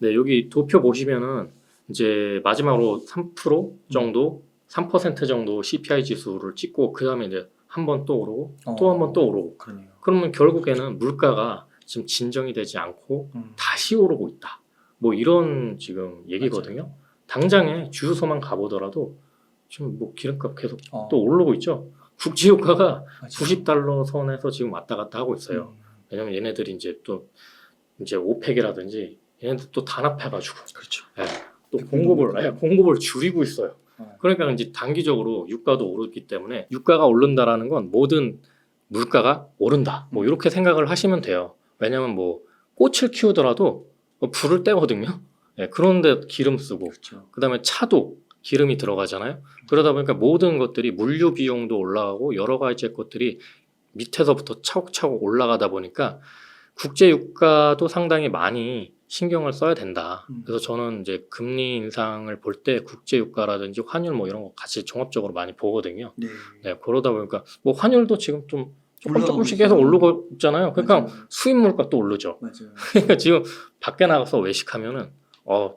네, 여기 도표 보시면은 이제 마지막으로 3% 정도, 3% 정도 CPI 지수를 찍고 그 다음에 이제 한 번 또 오르고 또 한 번 또 오르고. 그러네요. 그러면 결국에는 물가가 지금 진정이 되지 않고 다시 오르고 있다. 뭐 이런 지금 얘기거든요. 맞아요. 당장에 주유소만 가보더라도 지금 뭐 기름값 계속 어. 또 오르고 있죠. 국제유가가 맞아요. 90달러 선에서 지금 왔다 갔다 하고 있어요. 음, 왜냐면 얘네들이 이제 또 이제 오펙이라든지 얘네들 또 단합해가지고 그렇죠. 예, 또 공급을 공급을 줄이고 있어요. 어. 그러니까 이제 단기적으로 유가도 오르기 때문에 유가가 오른다라는 건 모든 물가가 오른다. 뭐 이렇게 생각을 하시면 돼요. 왜냐면 뭐 꽃을 키우더라도 뭐 불을 떼거든요. 예, 그런데 기름 쓰고 그렇죠. 그다음에 차도 기름이 들어가잖아요. 그러다 보니까 모든 것들이 물류 비용도 올라가고 여러 가지 것들이 밑에서부터 차곡차곡 올라가다 보니까 국제 유가도 상당히 많이 신경을 써야 된다. 그래서 저는 이제 금리 인상을 볼 때 국제 유가라든지 환율 뭐 이런 거 같이 종합적으로 많이 보거든요. 네. 네, 그러다 보니까 뭐 환율도 지금 좀 올라가고 조금씩 있어요. 계속 오르고 있잖아요. 그러니까 맞아요. 수입 물가도 오르죠. 맞아요. 그러니까 지금 밖에 나가서 외식하면은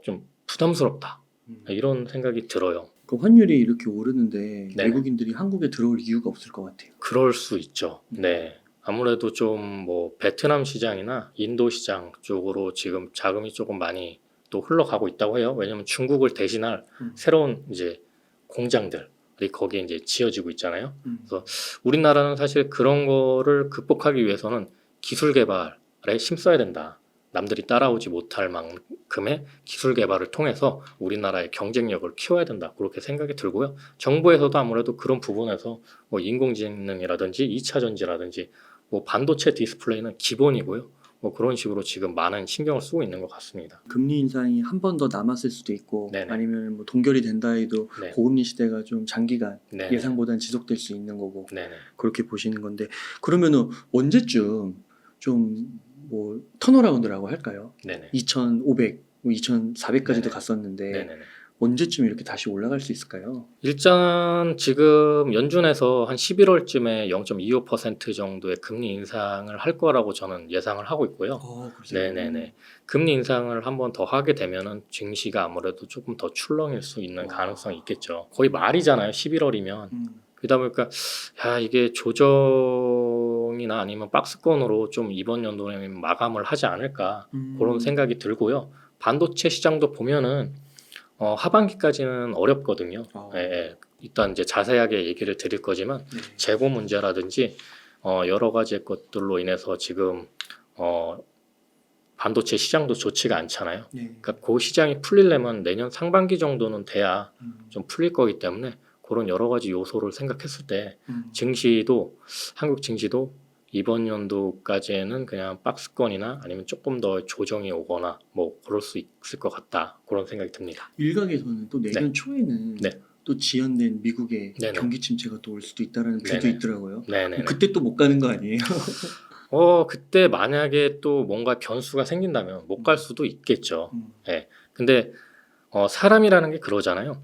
좀 부담스럽다. 이런 생각이 들어요. 그 환율이 이렇게 오르는데 네네. 외국인들이 한국에 들어올 이유가 없을 것 같아요. 그럴 수 있죠. 네. 아무래도 좀 뭐 베트남 시장이나 인도 시장 쪽으로 지금 자금이 조금 많이 또 흘러가고 있다고 해요. 왜냐하면 중국을 대신할 새로운 이제 공장들이 거기에 이제 지어지고 있잖아요. 그래서 우리나라는 사실 그런 거를 극복하기 위해서는 기술 개발에 힘써야 된다. 남들이 따라오지 못할 만큼의 기술 개발을 통해서 우리나라의 경쟁력을 키워야 된다. 그렇게 생각이 들고요. 정부에서도 아무래도 그런 부분에서 뭐 인공지능이라든지 2차 전지라든지 뭐 반도체 디스플레이는 기본이고요. 뭐 그런 식으로 지금 많은 신경을 쓰고 있는 것 같습니다. 금리 인상이 한 번 더 남았을 수도 있고 네네. 아니면 뭐 동결이 된다 해도 네. 고금리 시대가 좀 장기간 네네. 예상보다는 지속될 수 있는 거고 네네. 그렇게 보시는 건데 그러면은 언제쯤 좀 뭐 턴어라운드라고 할까요? 네네. 2,500, 뭐 2,400까지도 네네. 갔었는데 네네네. 언제쯤 이렇게 다시 올라갈 수 있을까요? 일단 지금 연준에서 한 11월쯤에 0.25% 정도의 금리 인상을 할 거라고 저는 예상을 하고 있고요. 네네네. 금리 인상을 한 번 더 하게 되면은 증시가 아무래도 조금 더 출렁일 수 있는 가능성이 있겠죠. 거의 말이잖아요. 11월이면. 그러다 보니까 야 이게 조정이나 아니면 박스권으로 좀 이번 연도에 마감을 하지 않을까 그런 생각이 들고요. 반도체 시장도 보면은 하반기까지는 어렵거든요. 예, 예. 일단 이제 자세하게 얘기를 드릴 거지만 재고 문제라든지 여러 가지 것들로 인해서 지금 반도체 시장도 좋지가 않잖아요. 그러니까 그 시장이 풀리려면 내년 상반기 정도는 돼야 좀 풀릴 거기 때문에 그런 여러 가지 요소를 생각했을 때 증시도 한국 증시도 이번 연도까지는 그냥 박스권이나 아니면 조금 더 조정이 오거나 뭐 그럴 수 있을 것 같다 그런 생각이 듭니다. 일각에서는 또 내년 초에는 네. 또 지연된 미국의 네네. 경기 침체가 또 올 수도 있다라는 뷰도 네네. 있더라고요. 네네. 그때 또 못 가는 거 아니에요? 그때 만약에 또 뭔가 변수가 생긴다면 못 갈 수도 있겠죠. 예. 근데 사람이라는 게 그러잖아요.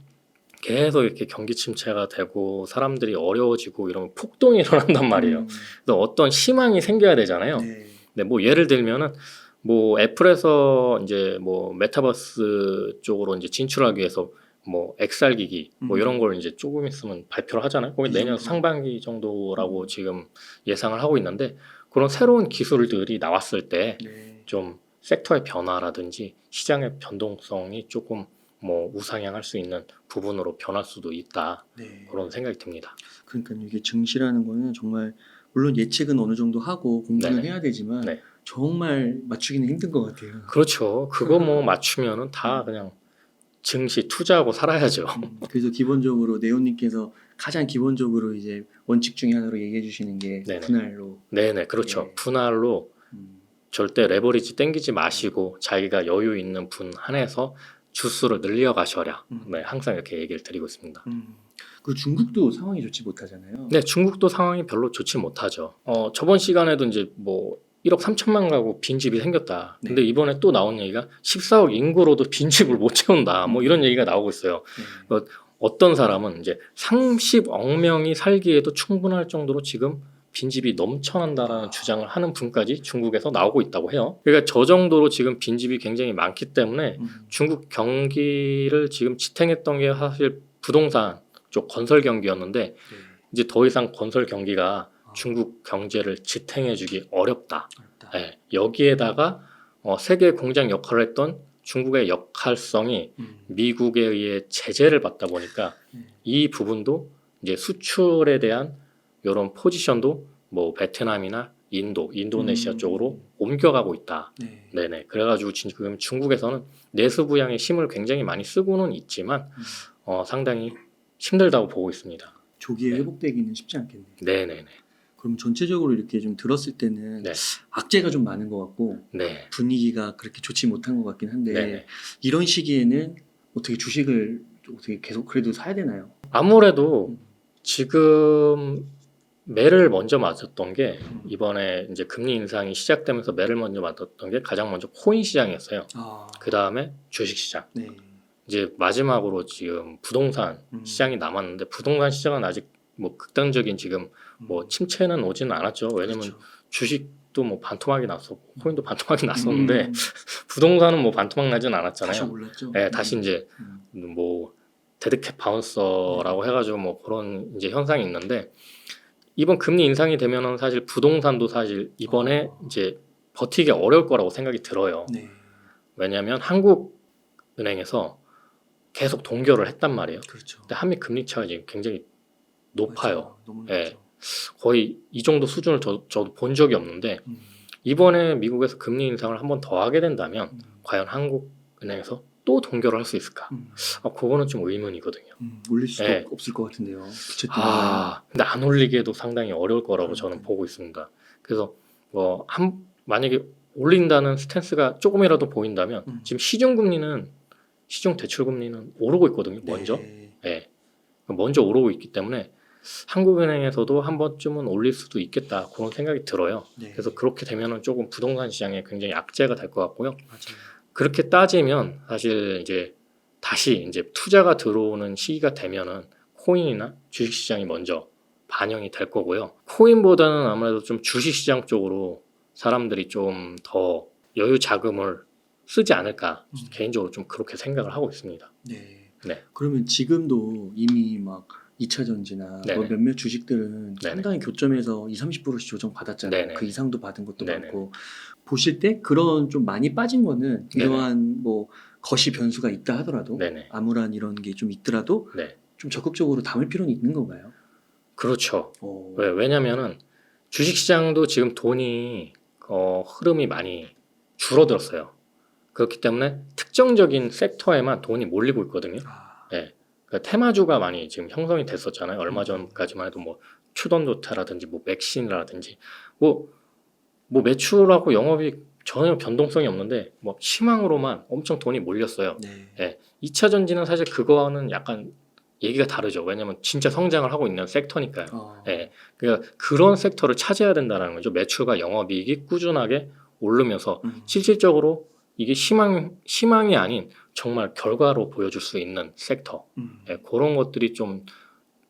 계속 이렇게 경기 침체가 되고 사람들이 어려워지고 이러면 폭동이 일어난단 말이에요. 그래서 어떤 희망이 생겨야 되잖아요. 네, 뭐 예를 들면은 뭐 애플에서 이제 뭐 메타버스 쪽으로 이제 진출하기 위해서 뭐 XR 기기 뭐 이런 걸 이제 조금 있으면 발표를 하잖아요. 거기 내년 상반기 정도라고 지금 예상을 하고 있는데 그런 새로운 기술들이 나왔을 때 좀 섹터의 변화라든지 시장의 변동성이 조금 뭐 우상향할 수 있는 부분으로 변할 수도 있다 그런 생각이 듭니다. 그러니까 이게 증시라는 거는 정말 물론 예측은 어느 정도 하고 공부는 네네. 해야 되지만 네. 정말 맞추기는 힘든 것 같아요. 그렇죠. 그거 뭐 맞추면은 다 그냥 증시 투자하고 살아야죠. 그래서 기본적으로 네오님께서 가장 기본적으로 이제 원칙 중에 하나로 얘기해 주시는 게 네네. 분할로. 네네, 그렇죠. 예. 분할로 절대 레버리지 땡기지 마시고 자기가 여유 있는 분 한해서 주수를 늘려가셔라. 네, 항상 이렇게 얘기를 드리고 있습니다. 그 중국도 상황이 좋지 못하잖아요. 네, 중국도 상황이 별로 좋지 못하죠. 저번 시간에도 이제 뭐 1억 3천만 가구 빈집이 생겼다. 근데 이번에 또 나온 얘기가 14억 인구로도 빈집을 못 채운다. 뭐 이런 얘기가 나오고 있어요. 어떤 사람은 이제 30억 명이 살기에도 충분할 정도로 지금 빈집이 넘쳐난다라는 주장을 하는 분까지 중국에서 나오고 있다고 해요. 그러니까 저 정도로 지금 빈집이 굉장히 많기 때문에 중국 경기를 지금 지탱했던 게 사실 부동산 쪽 건설 경기였는데 네. 이제 더 이상 건설 경기가 중국 경제를 지탱해주기 어렵다. 어렵다. 예, 여기에다가 세계 공장 역할을 했던 중국의 역할성이 미국에 의해 제재를 받다 보니까 이 부분도 이제 수출에 대한 이런 포지션도 뭐 베트남이나 인도네시아 쪽으로 옮겨가고 있다. 네. 네네. 그래가지고 지금 중국에서는 내수 부양에 힘을 굉장히 많이 쓰고는 있지만 상당히 힘들다고 보고 있습니다. 조기에 네. 회복되기는 쉽지 않겠네요. 네네네. 그럼 전체적으로 이렇게 좀 들었을 때는 네. 악재가 좀 많은 것 같고 네. 분위기가 그렇게 좋지 못한 것 같긴 한데 네네. 이런 시기에는 어떻게 주식을 어떻게 계속 그래도 사야 되나요? 아무래도 지금 매를 먼저 맞았던 게 이번에 이제 금리 인상이 시작되면서 매를 먼저 맞았던 게 가장 먼저 코인 시장이었어요. 그 다음에 주식 시장. 네. 이제 마지막으로 지금 부동산 시장이 남았는데 부동산 시장은 아직 뭐 극단적인 지금 뭐 침체는 오지는 않았죠. 왜냐면 그렇죠. 주식도 뭐 반토막이 났었고 코인도 반토막이 났었는데 부동산은 뭐 반토막 나진 않았잖아요. 다시 올랐죠. 네, 다시 이제 뭐 데드캣 바운서라고 해가지고 뭐 그런 이제 현상이 있는데 이번 금리 인상이 되면은 사실 부동산도 사실 이번에 이제 버티기 어려울 거라고 생각이 들어요. 네. 왜냐하면 한국은행에서 계속 동결을 했단 말이에요. 그렇죠. 근데 한미 금리 차가 지금 굉장히 높아요. 맞아요. 너무 예. 높죠. 거의 이 정도 수준을 저도 본 적이 없는데 이번에 미국에서 금리 인상을 한 번 더 하게 된다면 과연 한국은행에서 또 동결을 할 수 있을까? 그거는 좀 의문이거든요. 올릴 수도 네. 없을 것 같은데요. 부채 때문에. 근데 안 올리기에도 상당히 어려울 거라고 저는 보고 있습니다. 그래서 뭐 만약에 올린다는 스탠스가 조금이라도 보인다면 지금 시중 대출 금리는 오르고 있거든요. 먼저. 네. 예. 먼저 오르고 있기 때문에 한국은행에서도 한 번쯤은 올릴 수도 있겠다 그런 생각이 들어요. 네. 그래서 그렇게 되면은 조금 부동산 시장에 굉장히 악재가 될 것 같고요. 맞아요. 그렇게 따지면 사실 이제 다시 이제 투자가 들어오는 시기가 되면은 코인이나 주식 시장이 먼저 반영이 될 거고요. 코인보다는 아무래도 좀 주식 시장 쪽으로 사람들이 좀 더 여유 자금을 쓰지 않을까 개인적으로 좀 그렇게 생각을 하고 있습니다. 네. 네. 그러면 지금도 이미 막 2차 전지나 네네. 뭐 몇몇 주식들은 네네. 상당히 교점에서 20-30%씩 조정 받았잖아요. 네네. 그 이상도 받은 것도 네네. 많고 보실 때 그런 좀 많이 빠진 거는 네네. 이러한 뭐 거시 변수가 있다 하더라도 네네. 암울한 이런 게 좀 있더라도 네. 좀 적극적으로 담을 필요는 있는 건가요? 그렇죠. 어. 왜냐면은 주식 시장도 지금 돈이 흐름이 많이 줄어들었어요. 그렇기 때문에 특정적인 섹터에만 돈이 몰리고 있거든요. 네. 그러니까 테마주가 많이 지금 형성이 됐었잖아요. 얼마 전까지만 해도 뭐 추던조테라든지 뭐 맥신이라든지 뭐 매출하고 영업이 전혀 변동성이 없는데 뭐 희망으로만 엄청 돈이 몰렸어요. 네. 2차 전지는 사실 그거와는 약간 얘기가 다르죠. 왜냐면 진짜 성장을 하고 있는 섹터니까요. 예. 그러니까 그런 섹터를 차지해야 된다는 거죠. 매출과 영업이익이 꾸준하게 오르면서 실질적으로 이게 희망이 아닌 정말 결과로 보여줄 수 있는 섹터. 예, 그런 것들이 좀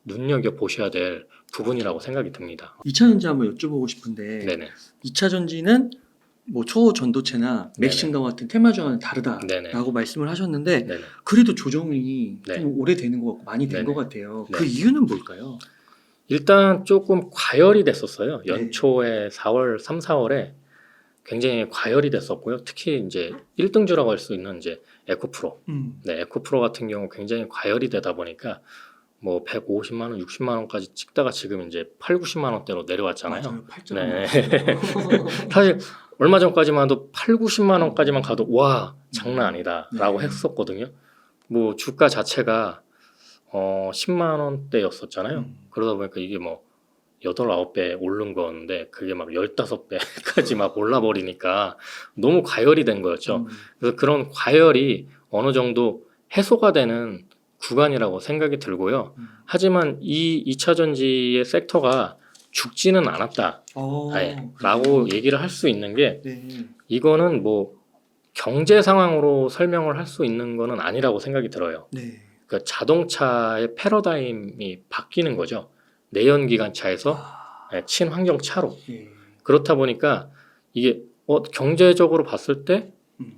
눈여겨 보셔야 될 부분이라고 생각이 듭니다. 2차 전지 한번 여쭤보고 싶은데 네네. 2차 전지는 뭐 초전도체나 맥신과 같은 테마주와는 다르다라고 네네. 말씀을 하셨는데 네네. 그래도 조정이 네. 좀 오래되는 것 같고 많이 된 네네. 것 같아요. 네. 그 이유는 뭘까요? 일단 조금 과열이 됐었어요. 연초에 3, 4월에 굉장히 과열이 됐었고요. 특히 이제 1등주라고 할 수 있는 이제 에코프로. 네, 에코프로 같은 경우 굉장히 과열이 되다 보니까 뭐 150만 원, 60만 원까지 찍다가 지금 이제 8, 90만 원대로 내려왔잖아요. 맞아요. 8점. 네. 사실 얼마 전까지만 해도 8, 90만 원까지만 가도 와, 장난 아니다라고 네. 했었거든요. 뭐 주가 자체가 10만 원대였었잖아요. 그러다 보니까 이게 뭐 8, 9배 오른 건데 그게 막 15배까지 막 올라버리니까 너무 과열이 된 거였죠. 그래서 그런 과열이 어느 정도 해소가 되는 구간이라고 생각이 들고요. 하지만 이 2차 전지의 섹터가 죽지는 않았다. 라고 얘기를 할 수 있는 게 네. 이거는 뭐 경제 상황으로 설명을 할 수 있는 거는 아니라고 생각이 들어요. 네. 그러니까 자동차의 패러다임이 바뀌는 거죠. 내연기관차에서 친환경 차로. 예. 그렇다 보니까 이게 경제적으로 봤을 때 음.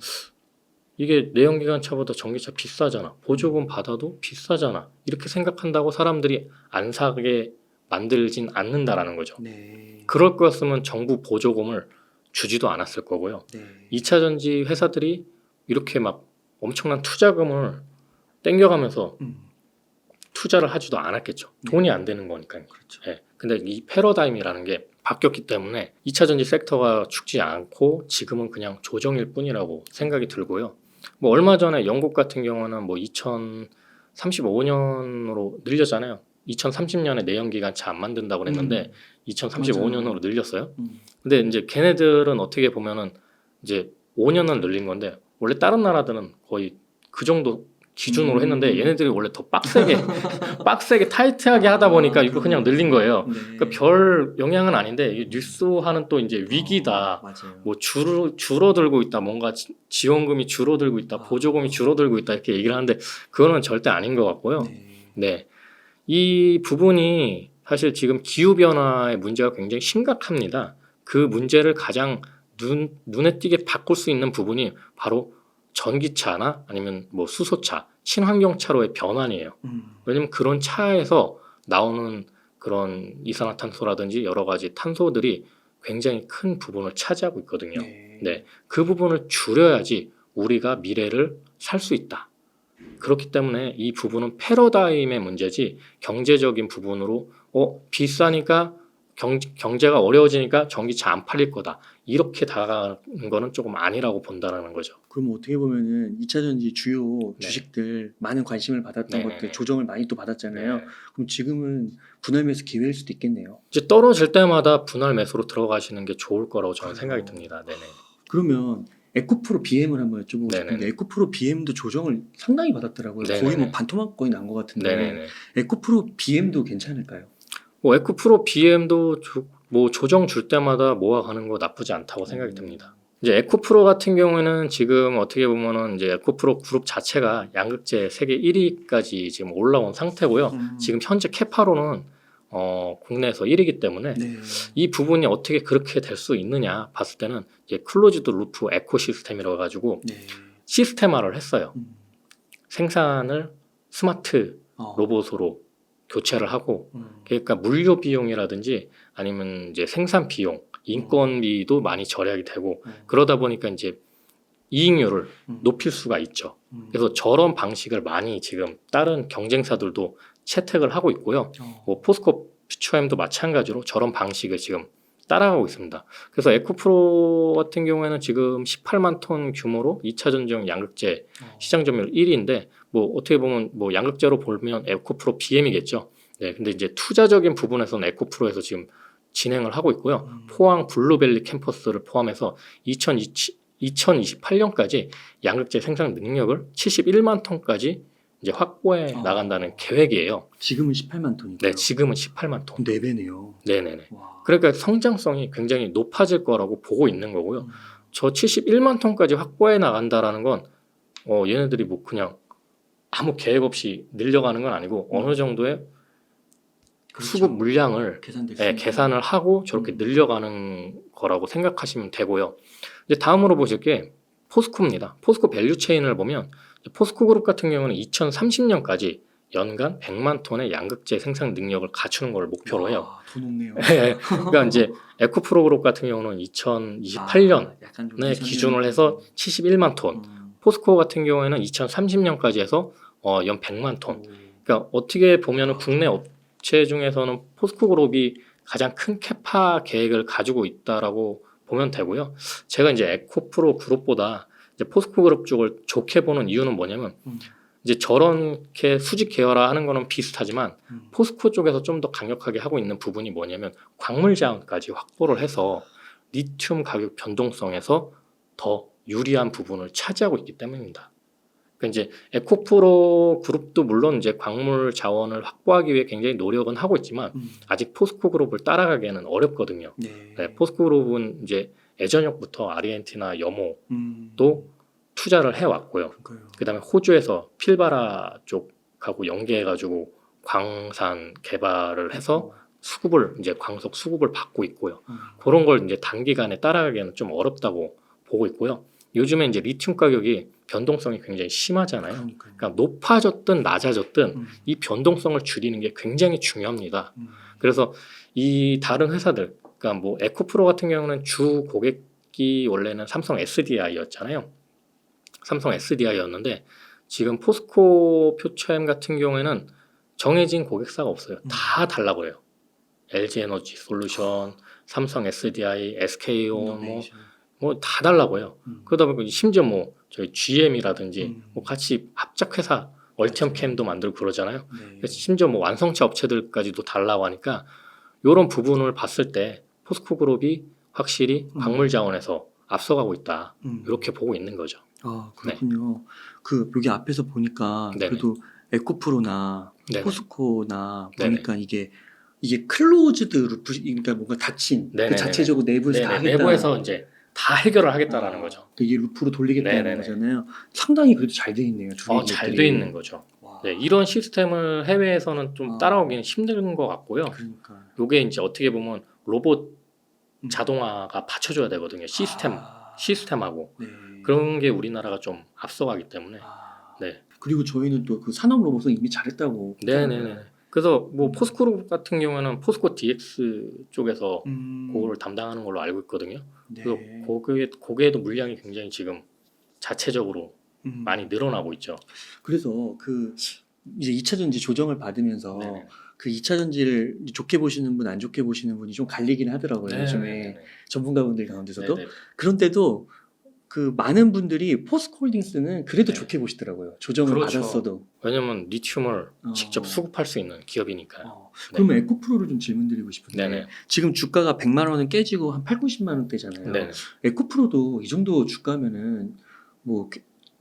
이게 내연기관 차보다 전기차 비싸잖아. 보조금 받아도 비싸잖아. 이렇게 생각한다고 사람들이 안 사게 만들진 않는다라는 거죠. 네. 그럴 거였으면 정부 보조금을 주지도 않았을 거고요. 네. 2차 전지 회사들이 이렇게 막 엄청난 투자금을 땡겨가면서 음. 투자를 하지도 않았겠죠. 네. 돈이 안 되는 거니까요. 그렇죠. 예. 근데 이 패러다임이라는 게 바뀌었기 때문에 2차 전지 섹터가 죽지 않고 지금은 그냥 조정일 뿐이라고 생각이 들고요. 뭐 얼마 전에 영국 같은 경우는 뭐 2035년으로 늘렸잖아요. 2030년에 내연기관 차 안 만든다고 그랬는데 2035년으로 늘렸어요. 근데 이제 걔네들은 어떻게 보면은 이제 5년을 늘린 건데 원래 다른 나라들은 거의 그 정도 기준으로 했는데 얘네들이 원래 더 빡세게 타이트하게 하다 보니까 이거 그냥 늘린 거예요. 네. 그러니까 별 영향은 아닌데 이 뉴스화는 또 이제 위기다. 맞아요. 뭐 줄어들고 있다. 뭔가 지원금이 줄어들고 있다. 보조금이 줄어들고 있다. 이렇게 얘기를 하는데 그거는 절대 아닌 것 같고요. 네. 네. 이 부분이 사실 지금 기후변화의 문제가 굉장히 심각합니다. 그 문제를 가장 눈에 띄게 바꿀 수 있는 부분이 바로 전기차나 아니면 뭐 수소차, 친환경차로의 변환이에요. 왜냐면 그런 차에서 나오는 그런 이산화탄소라든지 여러 가지 탄소들이 굉장히 큰 부분을 차지하고 있거든요. 네. 그 부분을 줄여야지 우리가 미래를 살 수 있다. 그렇기 때문에 이 부분은 패러다임의 문제지 경제적인 부분으로 비싸니까 경제가 어려워지니까 전기차 안 팔릴 거다. 이렇게 다가가는 거는 조금 아니라고 본다라는 거죠. 그럼 어떻게 보면은 2차 전지 주요 네. 주식들 많은 관심을 받았던 네네네. 것들 조정을 많이 또 받았잖아요. 네. 그럼 지금은 분할 매수 기회일 수도 있겠네요. 이제 떨어질 때마다 분할 매수로 들어가시는 게 좋을 거라고 저는 생각이 듭니다. 네네. 그러면 에코프로 BM을 한번 여쭤보고 네네네. 싶은데 에코프로 BM도 조정을 상당히 받았더라고요. 거의 네네네. 뭐 반토막 거의 난 것 같은데 네네네. 에코프로 BM도 괜찮을까요? 뭐 에코프로 BM도 뭐 조정 줄 때마다 모아가는 거 나쁘지 않다고 생각이 듭니다. 이제 에코프로 같은 경우에는 지금 어떻게 보면은 이제 에코프로 그룹 자체가 양극재 세계 1위까지 지금 올라온 상태고요. 지금 현재 캐파로는 국내에서 1위이기 때문에 네. 이 부분이 어떻게 그렇게 될 수 있느냐 봤을 때는 이제 클로즈드 루프 에코시스템이라고 해가지고 네. 시스템화를 했어요. 생산을 스마트 어. 로봇으로 교체를 하고 그러니까 물류 비용이라든지 아니면 이제 생산 비용, 인건비도 많이 절약이 되고 그러다 보니까 이제 이익률을 높일 수가 있죠. 그래서 저런 방식을 많이 지금 다른 경쟁사들도 채택을 하고 있고요. 뭐 포스코 퓨처엠도 마찬가지로 저런 방식을 지금 따라가고 있습니다. 그래서 에코프로 같은 경우에는 지금 18만 톤 규모로 2차 전지용 양극재 시장 점유율 1위인데 뭐 어떻게 보면 뭐 양극재로 보면 에코프로 BM이겠죠. 네, 근데 이제 투자적인 부분에서는 에코프로에서 지금 진행을 하고 있고요. 포항 블루밸리 캠퍼스를 포함해서 2028년까지 양극재 생산 능력을 71만 톤까지 이제 확보해 나간다는 계획이에요. 지금은 18만 톤이고요. 네, 지금은 18만 톤. 4배네요. 네네네. 와. 그러니까 성장성이 굉장히 높아질 거라고 보고 있는 거고요. 저 71만 톤까지 확보해 나간다라는 건 얘네들이 뭐 그냥 아무 계획 없이 늘려가는 건 아니고 어느 정도의 그렇죠. 수급 물량을 계산됐습니다. 계산을 하고 저렇게 늘려가는 거라고 생각하시면 되고요. 이제 다음으로 보실 게 포스코입니다. 포스코 밸류체인을 보면 포스코 그룹 같은 경우는 2030년까지 연간 100만 톤의 양극재 생산 능력을 갖추는 걸 목표로 해요. 더 높네요. 그러니까 이제 에코프로 그룹 같은 경우는 2028년에 약간 좀 기준을 해서 71만 톤, 포스코 같은 경우에는 2030년까지 해서 연 100만 톤. 그러니까 어떻게 보면은 국내 업체 중에서는 포스코 그룹이 가장 큰 캐파 계획을 가지고 있다라고 보면 되고요. 제가 이제 에코프로 그룹보다 이제 포스코 그룹 쪽을 좋게 보는 이유는 뭐냐면 이제 저렇게 수직 계열화하는 거는 비슷하지만 포스코 쪽에서 좀 더 강력하게 하고 있는 부분이 뭐냐면 광물 자원까지 확보를 해서 리튬 가격 변동성에서 더 유리한 부분을 차지하고 있기 때문입니다. 그러니까 이제 에코프로 그룹도 물론 이제 광물 자원을 확보하기 위해 굉장히 노력은 하고 있지만 아직 포스코 그룹을 따라가기에는 어렵거든요. 네, 포스코 그룹은 이제 예전역부터 아르헨티나 염호도 투자를 해왔고요. 그다음에 호주에서 필바라 쪽하고 연계해가지고 광산 개발을 해서 수급을 이제 광석 수급을 받고 있고요. 그런 걸 이제 단기간에 따라가기에는 좀 어렵다고 보고 있고요. 요즘에 이제 리튬 가격이 변동성이 굉장히 심하잖아요. 그러니까요. 그러니까 높아졌든 낮아졌든 음. 이 변동성을 줄이는 게 굉장히 중요합니다. 음. 그래서 이 다른 회사들, 그러니까 뭐 에코프로 같은 경우는 주 고객이 원래는 삼성 SDI였잖아요. 삼성 SDI였는데 지금 포스코 표처엠 같은 경우에는 정해진 고객사가 없어요. 다 달라 그래요. LG 에너지 솔루션, 삼성 SDI, SK온 이노베이션. 뭐 다 달라고요. 그러다 보니까 심지어 뭐 저희 GM이라든지 뭐 같이 합작 회사 얼티엄캠도 만들고 그러잖아요. 네. 그래서 심지어 뭐 완성차 업체들까지도 달라고 하니까 이런 부분을 봤을 때 포스코 그룹이 확실히 광물 자원에서 앞서가고 있다. 이렇게 보고 있는 거죠. 아, 그렇군요. 그 여기 앞에서 보니까 네네. 그래도 에코프로나 네네. 포스코나 네네. 보니까 이게 클로즈드 루프, 그러니까 뭔가 닫힌 그 네네네네. 자체적으로 내부에서 다 네네. 하겠다. 내부에서 이제 다 해결을 하겠다라는 거죠. 이게 루프로 돌리겠다는 네네네. 거잖아요. 상당히 그래도 잘 돼 있네요. 두 개 잘 기업들이. 돼 있는 거죠. 와. 네, 이런 시스템을 해외에서는 좀 따라오기는 힘든 것 같고요. 그러니까. 요게 이제 어떻게 보면 로봇 음. 자동화가 받쳐줘야 되거든요. 시스템하고 네. 그런 게 우리나라가 좀 앞서가기 때문에. 아. 네, 그리고 저희는 또 그 산업 로봇은 이미 잘했다고. 네네네. 그래서 뭐 포스코 같은 경우는 포스코 DX 쪽에서 그거를 담당하는 걸로 알고 있거든요. 그래서 네. 거기에도 물량이 굉장히 지금 자체적으로 많이 늘어나고 있죠. 그래서 그 이제 2차 전지 조정을 받으면서 네네. 그 2차 전지를 좋게 보시는 분, 안 좋게 보시는 분이 좀 갈리긴 하더라고요. 요즘에 네네네. 전문가분들 가운데서도. 네네. 그런데도 그 많은 분들이 포스코홀딩스는 그래도 네. 좋게 보시더라고요. 조정을 그렇죠. 받았어도. 왜냐면 리튬을 어. 직접 수급할 수 있는 기업이니까요. 네. 그러면 에코프로를 좀 질문드리고 싶은데 네네. 지금 주가가 100만 원은 깨지고 한 8, 90만 원대잖아요. 네네. 에코프로도 이 정도 주가면은 뭐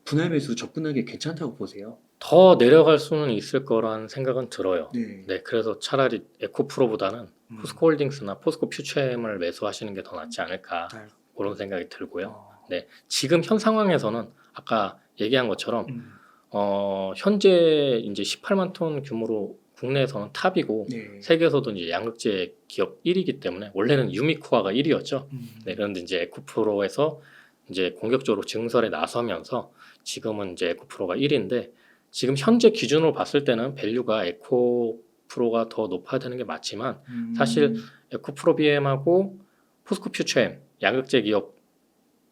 분할 매수 접근하기 괜찮다고 보세요? 더 내려갈 수는 있을 거란 생각은 들어요. 네. 네, 그래서 차라리 에코프로보다는 포스코홀딩스나 포스코 퓨처엠을 매수하시는 게 더 낫지 않을까 그런 생각이 들고요. 네, 지금 현 상황에서는 아까 얘기한 것처럼 현재 이제 18만 톤 규모로 국내에서는 탑이고 네. 세계에서도 이제 양극재 기업 1위이기 때문에 원래는 유미코아가 1위였죠. 네, 그런데 이제 에코프로에서 이제 공격적으로 증설에 나서면서 지금은 이제 에코프로가 1위인데 지금 현재 기준으로 봤을 때는 밸류가 에코프로가 더 높아야 되는 게 맞지만 사실 에코프로 BM하고 포스코 퓨처엠 양극재 기업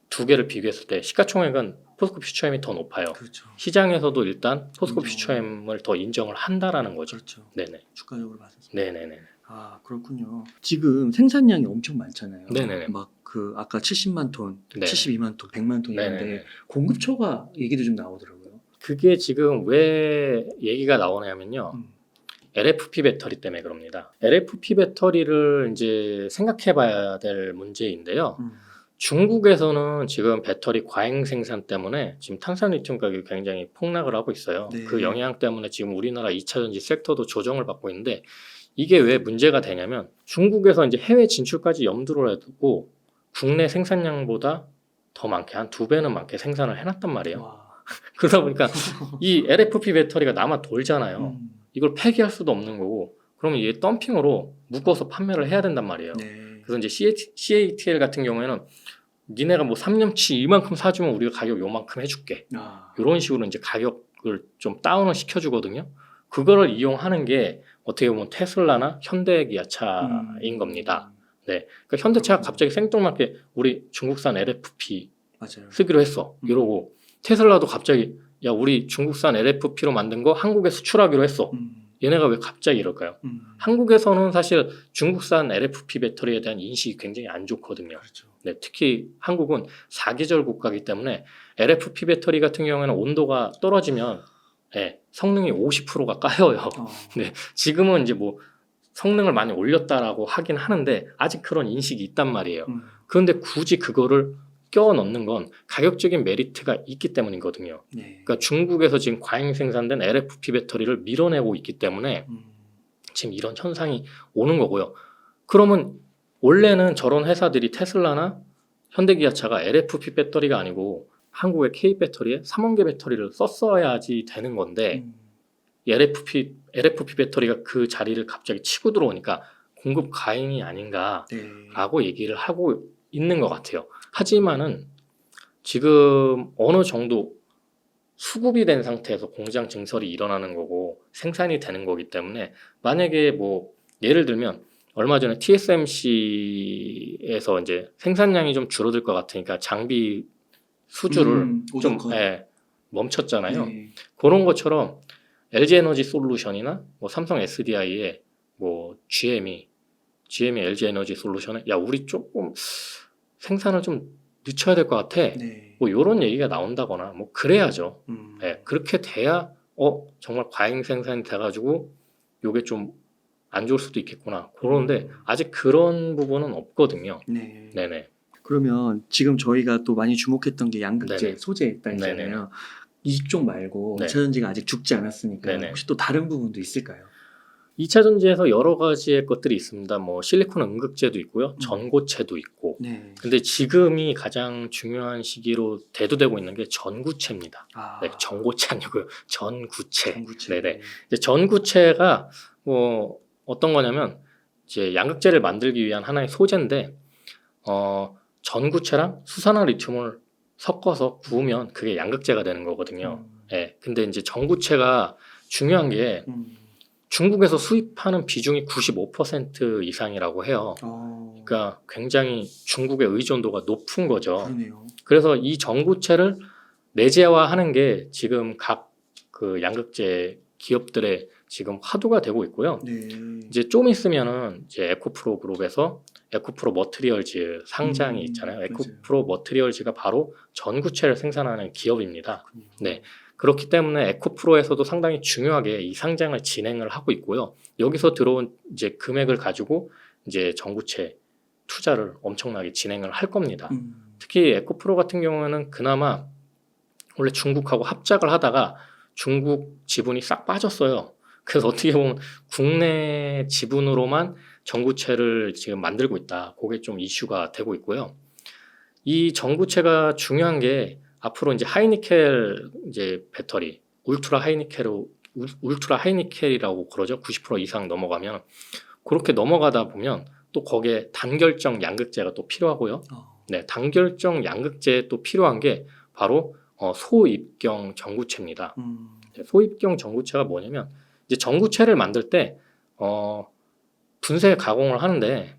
두 개를 비교했을 때 시가총액은 포스코 퓨처엠이 더 높아요. 그렇죠. 시장에서도 일단 포스코 인정. 퓨처엠을 더 인정을 한다라는 거죠. 그렇죠. 네네. 주가적으로 봤을 때. 네네네. 아, 그렇군요. 지금 생산량이 엄청 많잖아요. 네네네. 막 그 아까 70만 톤, 네네. 72만 톤, 100만 톤 이런데 네네네. 공급처가 얘기도 좀 나오더라고요. 그게 지금 왜 얘기가 나오냐면요. LFP 배터리 때문에 그럽니다. LFP 배터리를 이제 생각해 봐야 될 문제인데요. 중국에서는 지금 배터리 과잉 생산 때문에 지금 탄산리튬 가격이 굉장히 폭락을 하고 있어요. 네. 그 영향 때문에 지금 우리나라 2차 전지 섹터도 조정을 받고 있는데 이게 왜 문제가 되냐면 중국에서 이제 해외 진출까지 염두를 두고 국내 생산량보다 더 많게 한 2배는 많게 생산을 해놨단 말이에요. 와. 그러다 보니까 이 LFP 배터리가 남아 돌잖아요. 이걸 폐기할 수도 없는 거고 그러면 이게 덤핑으로 묶어서 판매를 해야 된단 말이에요. 네. 그래서 이제 CATL 같은 경우에는 니네가 뭐 3년치 이만큼 사주면 우리가 가격 요만큼 해줄게. 이런 식으로 이제 가격을 좀 다운을 시켜주거든요. 그거를 이용하는 게 어떻게 보면 테슬라나 현대기아차인 겁니다. 네, 그러니까 현대차가 갑자기 생뚱맞게 우리 중국산 LFP 맞아요. 쓰기로 했어. 이러고 테슬라도 갑자기 야 우리 중국산 LFP로 만든 거 한국에 수출하기로 했어. 얘네가 왜 갑자기 이럴까요? 한국에서는 사실 중국산 LFP 배터리에 대한 인식이 굉장히 안 좋거든요. 그렇죠. 네, 특히 한국은 사계절 국가이기 때문에 LFP 배터리 같은 경우에는 온도가 떨어지면 네, 성능이 50%가 까여요. 네, 지금은 이제 뭐 성능을 많이 올렸다라고 하긴 하는데 아직 그런 인식이 있단 말이에요. 그런데 굳이 그거를 껴 넣는 건 가격적인 메리트가 있기 때문이거든요. 네. 그러니까 중국에서 지금 과잉 생산된 LFP 배터리를 밀어내고 있기 때문에 지금 이런 현상이 오는 거고요. 그러면 원래는 저런 회사들이 테슬라나 현대기아차가 LFP 배터리가 아니고 한국의 K 배터리에 삼원계 배터리를 썼어야지 되는 건데 LFP 배터리가 그 자리를 갑자기 치고 들어오니까 공급 과잉이 아닌가라고 네. 얘기를 하고 있는 것 같아요. 하지만은 지금 어느 정도 수급이 된 상태에서 공장 증설이 일어나는 거고 생산이 되는 거기 때문에 만약에 뭐 예를 들면 얼마 전에 TSMC에서 이제 생산량이 좀 줄어들 것 같으니까 장비 수주를 좀 오더컷. 멈췄잖아요. 네. 그런 것처럼 LG 에너지 솔루션이나 뭐 삼성 SDI의 뭐 GM이 LG 에너지 솔루션에 야 우리 조금 생산을 좀 늦춰야 될 것 같아. 네. 뭐 이런 얘기가 나온다거나 뭐 그래야죠. 음. 그렇게 돼야 정말 과잉 생산이 돼가지고 요게 좀 안 좋을 수도 있겠구나. 그런데 아직 그런 부분은 없거든요. 네. 네네. 그러면 지금 저희가 또 많이 주목했던 게 양극재, 네네. 소재 단이잖아요. 이쪽 말고 네. 2차 전지가 아직 죽지 않았으니까 네네. 혹시 또 다른 부분도 있을까요? 2차 전지에서 여러 가지의 것들이 있습니다. 뭐 실리콘 음극재도 있고요. 전고체도 있고. 네. 근데 지금이 가장 중요한 시기로 대두되고 있는 게 전구체입니다. 아, 네, 전고체 아니고요. 전구체. 전구체. 네네. 이제 전구체가 뭐 어떤 거냐면 이제 양극재를 만들기 위한 하나의 소재인데 전구체랑 수산화 리튬을 섞어서 구우면 그게 양극재가 되는 거거든요. 예. 근데 이제 전구체가 중요한 게 중국에서 수입하는 비중이 95% 이상이라고 해요. 그러니까 굉장히 중국의 의존도가 높은 거죠. 그러네요. 그래서 이 전구체를 내재화하는 게 지금 각 그 양극재 기업들의 지금 화두가 되고 있고요. 네. 이제 좀 있으면은 이제 에코프로 그룹에서 에코프로 머트리얼즈 상장이 있잖아요. 맞아요. 에코프로 머트리얼즈가 바로 전구체를 생산하는 기업입니다. 그렇군요. 네. 그렇기 때문에 에코프로에서도 상당히 중요하게 이 상장을 진행을 하고 있고요. 여기서 들어온 이제 금액을 가지고 이제 전구체 투자를 엄청나게 진행을 할 겁니다. 특히 에코프로 같은 경우에는 그나마 원래 중국하고 합작을 하다가 중국 지분이 싹 빠졌어요. 그래서 어떻게 보면 국내 지분으로만 전구체를 지금 만들고 있다. 그게 좀 이슈가 되고 있고요. 이 전구체가 중요한 게 앞으로 이제 하이니켈 이제 배터리, 울트라 하이니켈이라고 그러죠. 90% 이상 넘어가면 그렇게 넘어가다 보면 또 거기에 단결정 양극재가 또 필요하고요. 네, 단결정 양극재에 또 필요한 게 바로 소입경 전구체입니다. 소입경 전구체가 뭐냐면 이제 전구체를 만들 때 분쇄 가공을 하는데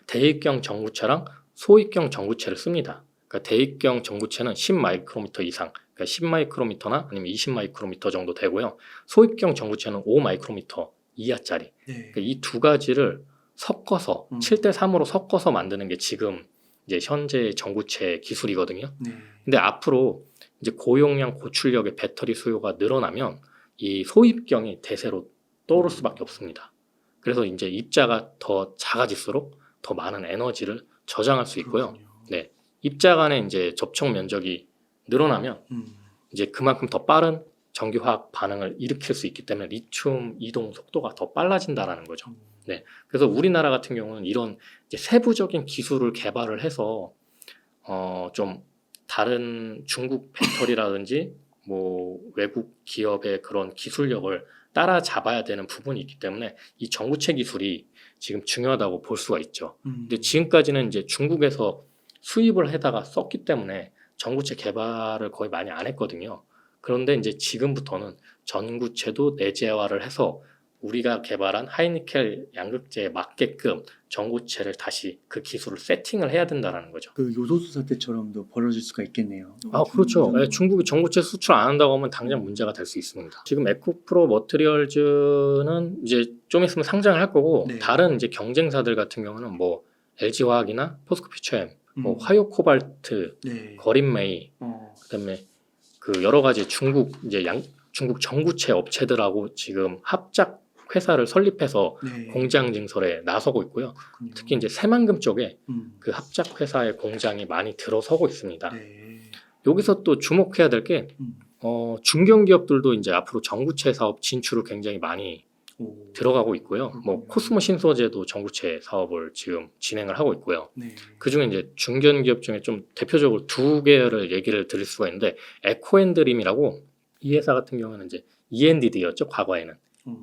대입경 전구체랑 소입경 전구체를 씁니다. 그러니까 대입경 전구체는 10 마이크로미터 이상, 그러니까 10 마이크로미터나 아니면 20 마이크로미터 정도 되고요. 소입경 전구체는 5 마이크로미터 이하짜리. 네. 그러니까 이 두 가지를 섞어서 7대 3으로 섞어서 만드는 게 지금 이제 현재 전구체 기술이거든요. 네. 근데 앞으로 이제 고용량 고출력의 배터리 수요가 늘어나면 이 소입경이 대세로 떠오를 수밖에 없습니다. 그래서 이제 입자가 더 작아질수록 더 많은 에너지를 저장할 수 있고요. 그렇군요. 네, 입자 간의 이제 접촉 면적이 늘어나면 이제 그만큼 더 빠른 전기화학 반응을 일으킬 수 있기 때문에 리튬 이동 속도가 더 빨라진다라는 거죠. 네, 그래서 우리나라 같은 경우는 이런 이제 세부적인 기술을 개발을 해서 좀 다른 중국 배터리라든지 뭐 외국 기업의 그런 기술력을 따라잡아야 되는 부분이 있기 때문에 이 전구체 기술이 지금 중요하다고 볼 수가 있죠. 근데 지금까지는 이제 중국에서 수입을 해다가 썼기 때문에 전구체 개발을 거의 많이 안 했거든요. 그런데 이제 지금부터는 전구체도 내재화를 해서 우리가 개발한 하이니켈 양극재에 맞게끔 전구체를 다시 그 기술을 세팅을 해야 된다는 거죠. 그 요소수 사태처럼도 벌어질 수가 있겠네요. 그렇죠. 중국이 전구체 수출 안 한다고 하면 당장 문제가 될 수 있습니다. 지금 에코프로 머트리얼즈는 이제 좀 있으면 상장을 할 거고 네. 다른 이제 경쟁사들 같은 경우는 뭐 LG화학이나 포스코피처엠, 뭐 화요코발트, 네. 거린메이, 그다음에 그 여러 가지 중국 전구체 업체들하고 지금 합작 회사를 설립해서 네. 공장 증설에 나서고 있고요. 그렇군요. 특히 이제 새만금 쪽에 음. 그 합작 회사의 공장이 많이 들어서고 있습니다. 네. 여기서 또 주목해야 될 게 중견기업들도 이제 앞으로 전구체 사업 진출을 굉장히 많이 오. 들어가고 있고요. 뭐 그렇군요. 코스모 신소재도 전구체 사업을 지금 진행을 하고 있고요. 네. 그 중에 이제 중견기업 중에 좀 대표적으로 두 개를 얘기를 드릴 수가 있는데 에코앤드림이라고 이 회사 같은 경우는 이제 ENDD였죠 과거에는.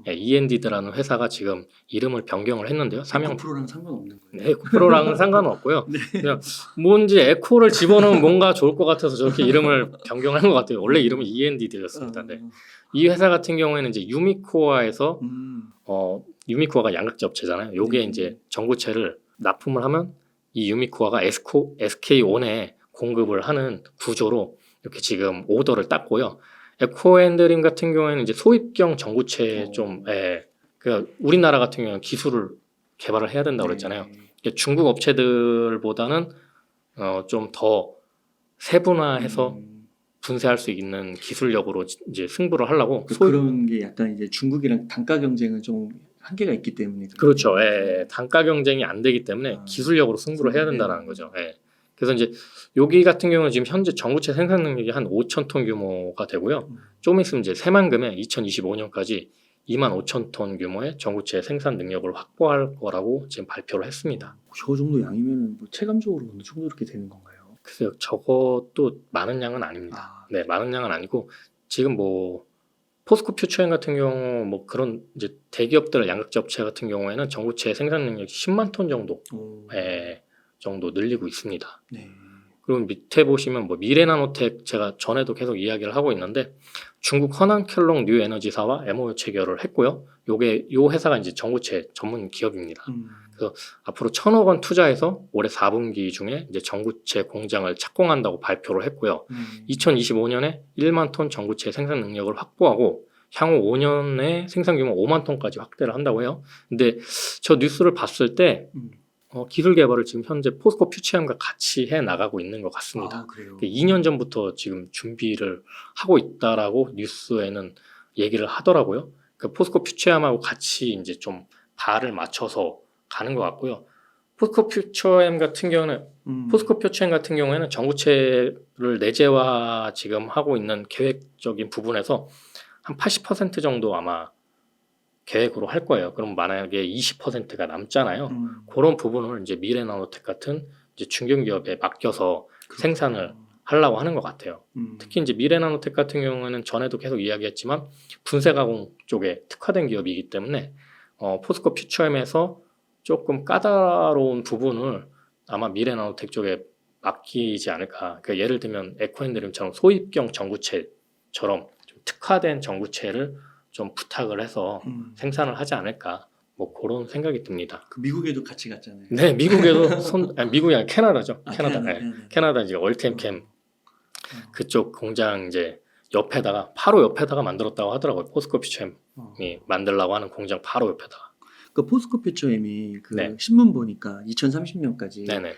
END라는 회사가 지금 이름을 변경을 했는데요. 사명 에코프로랑 상관없는 거예요. 네, 에코프로랑은 상관은 없고요. 네. 그냥 뭔지 에코를 집어넣으면 뭔가 좋을 것 같아서 저렇게 이름을 변경한 것 같아요. 원래 이름은 END였습니다. 네. 이 회사 같은 경우에는 이제 유미코어에서 유미코어가 양극재 업체잖아요. 요게 네. 이제 전구체를 납품을 하면 이 유미코어가 SK온에 공급을 하는 구조로 이렇게 지금 오더를 땄고요. 에코앤드림 같은 경우에는 이제 소입경 전구체 그러니까 우리나라 같은 경우는 기술을 개발을 해야 된다고 그랬잖아요. 네. 중국 업체들보다는 좀 더 세분화해서 분쇄할 수 있는 기술력으로 이제 승부를 하려고 그런 게 약간 이제 중국이랑 단가 경쟁은 좀 한계가 있기 때문에 그렇죠. 단가 경쟁이 안 되기 때문에 아, 기술력으로 승부를 해야 된다는 거죠. 그래서 이제 여기 같은 경우는 지금 현재 전구체 생산 능력이 한 5천 톤 규모가 되고요. 좀 있으면 이제 새만금에 2025년까지 2만 5천 톤 규모의 전구체 생산 능력을 확보할 거라고 지금 발표를 했습니다. 저 정도 양이면 뭐 체감적으로 어느 정도 이렇게 되는 건가요? 글쎄요, 저것도 많은 양은 아닙니다. 네, 많은 양은 아니고 지금 뭐 포스코 퓨처엠 같은 경우 뭐 그런 이제 대기업들 양극재 업체 같은 경우에는 전구체 생산 능력이 10만 톤 정도 정도 늘리고 있습니다. 네. 그리고 밑에 보시면 뭐 미래나노텍 제가 전에도 계속 이야기를 하고 있는데 중국 허난켈롱 뉴에너지사와 MOU 체결을 했고요. 요 회사가 이제 전구체 전문 기업입니다. 그래서 앞으로 1,000억 원 투자해서 올해 4분기 중에 이제 전구체 공장을 착공한다고 발표를 했고요. 2025년에 1만 톤 전구체 생산 능력을 확보하고 향후 5년에 생산 규모 5만 톤까지 확대를 한다고 해요. 근데 저 뉴스를 봤을 때 기술 개발을 지금 현재 포스코 퓨처엠과 같이 해 나가고 있는 것 같습니다. 그래요? 2년 전부터 지금 준비를 하고 있다라고 뉴스에는 얘기를 하더라고요. 그 포스코 퓨처엠하고 같이 이제 좀 발을 맞춰서 가는 것 같고요. 포스코 퓨처엠 같은 경우에는 전구체를 내재화 지금 하고 있는 계획적인 부분에서 한 80% 정도 아마 계획으로 할 거예요. 그럼 만약에 20%가 남잖아요. 그런 부분을 이제 미래나노텍 같은 이제 중견기업에 맡겨서 생산을 하려고 하는 것 같아요. 특히 이제 미래나노텍 같은 경우는 전에도 계속 이야기했지만 분쇄 가공 쪽에 특화된 기업이기 때문에 포스코 퓨처엠에서 조금 까다로운 부분을 아마 미래나노텍 쪽에 맡기지 않을까. 그러니까 예를 들면 에코앤드림처럼 소입경 전구체처럼 좀 특화된 전구체를 좀 부탁을 해서 생산을 하지 않을까. 뭐 그런 생각이 듭니다. 그 미국에도 같이 갔잖아요. 네, 미국에도 미국이 아니라 캐나다죠. 캐나다. 캐나다 이제 얼템캠 그쪽 공장 이제 바로 옆에다가 만들었다고 하더라고요. 포스코 퓨처엠이 만들려고 하는 공장 바로 옆에다가. 그 포스코 퓨처엠이 네. 신문 보니까 2030년까지 네네.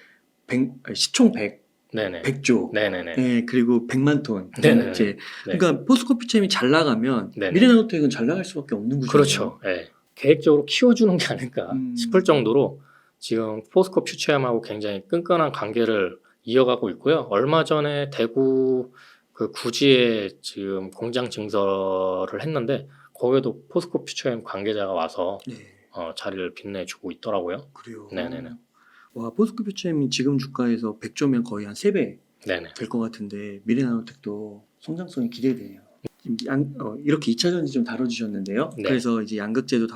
시총 100, 네네. 100조, 네네네. 네, 그리고 100만 톤. 네네. 이제 네. 그러니까 포스코 퓨처엠이 잘 나가면 네네. 미래나노텍은 잘 나갈 수밖에 없는 구조예요. 그렇죠. 네. 계획적으로 키워주는 게 아닐까 싶을 정도로 지금 포스코 퓨처엠하고 굉장히 끈끈한 관계를 이어가고 있고요. 얼마 전에 대구 그 구지에 지금 공장 증설을 했는데 거기에도 포스코 퓨처엠 관계자가 와서 네. 자리를 빛내주고 있더라고요. 그래요. 네네네. 와, 포스코 퓨처엠이 지금 주가에서 100조면 거의 한 3배 네네. 될 것 같은데 미래나노텍도 성장성이 기대되네요. 이렇게 2차 전지 좀 다뤄주셨는데요. 네. 그래서 이제 양극재도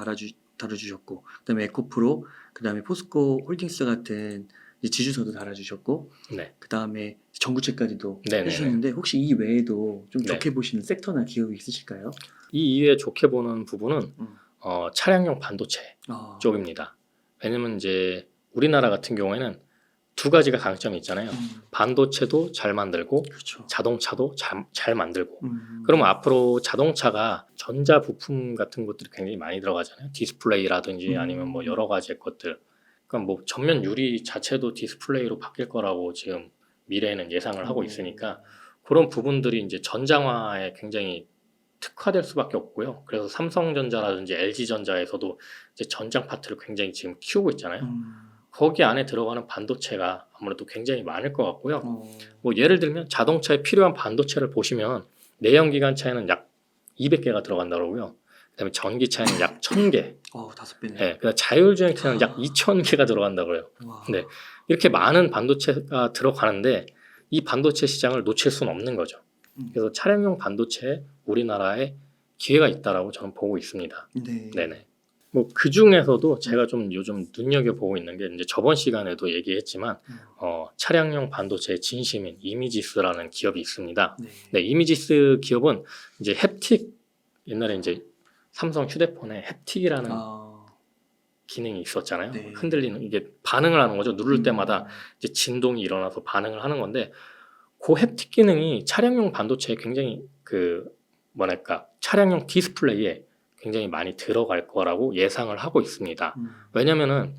다뤄주셨고, 그다음에 에코프로, 그다음에 포스코 홀딩스 같은 이제 지주사도 달아주셨고, 네. 그다음에 전구체까지도 네네네. 해주셨는데 혹시 이 외에도 좀 네. 좋게 보시는 섹터나 기업이 있으실까요? 이 이외에 좋게 보는 부분은 차량용 반도체 쪽입니다. 왜냐면 이제 우리나라 같은 경우에는 두 가지가 강점이 있잖아요. 반도체도 잘 만들고 그렇죠. 자동차도 잘 만들고. 그러면 앞으로 자동차가 전자 부품 같은 것들이 굉장히 많이 들어가잖아요. 디스플레이라든지 아니면 뭐 여러 가지의 것들. 그러니까 뭐 전면 유리 자체도 디스플레이로 바뀔 거라고 지금 미래에는 예상을 하고 있으니까 그런 부분들이 이제 전장화에 굉장히 특화될 수밖에 없고요. 그래서 삼성전자라든지 LG전자에서도 이제 전장 파트를 굉장히 지금 키우고 있잖아요. 거기 안에 들어가는 반도체가 아무래도 굉장히 많을 것 같고요. 뭐 예를 들면 자동차에 필요한 반도체를 보시면 내연기관차에는 약 200개가 들어간다고요. 그다음에 전기차에는 약 1,000개. 5배네. 네, 그다음 자율주행차는 약 2,000개가 들어간다고요. 네, 이렇게 많은 반도체가 들어가는데 이 반도체 시장을 놓칠 수는 없는 거죠. 그래서 차량용 반도체에 우리나라의 기회가 있다라고 저는 보고 있습니다. 네. 네네. 뭐 그 중에서도 제가 좀 요즘 눈여겨 보고 있는 게 이제 저번 시간에도 얘기했지만 차량용 반도체의 진심인 이미지스라는 기업이 있습니다. 네. 네, 이미지스 기업은 이제 햅틱 옛날에 이제 삼성 휴대폰에 햅틱이라는 기능이 있었잖아요. 네. 흔들리는 이게 반응을 하는 거죠. 누를 때마다 이제 진동이 일어나서 반응을 하는 건데 그 햅틱 기능이 차량용 반도체에 굉장히 차량용 디스플레이에 굉장히 많이 들어갈 거라고 예상을 하고 있습니다. 왜냐면은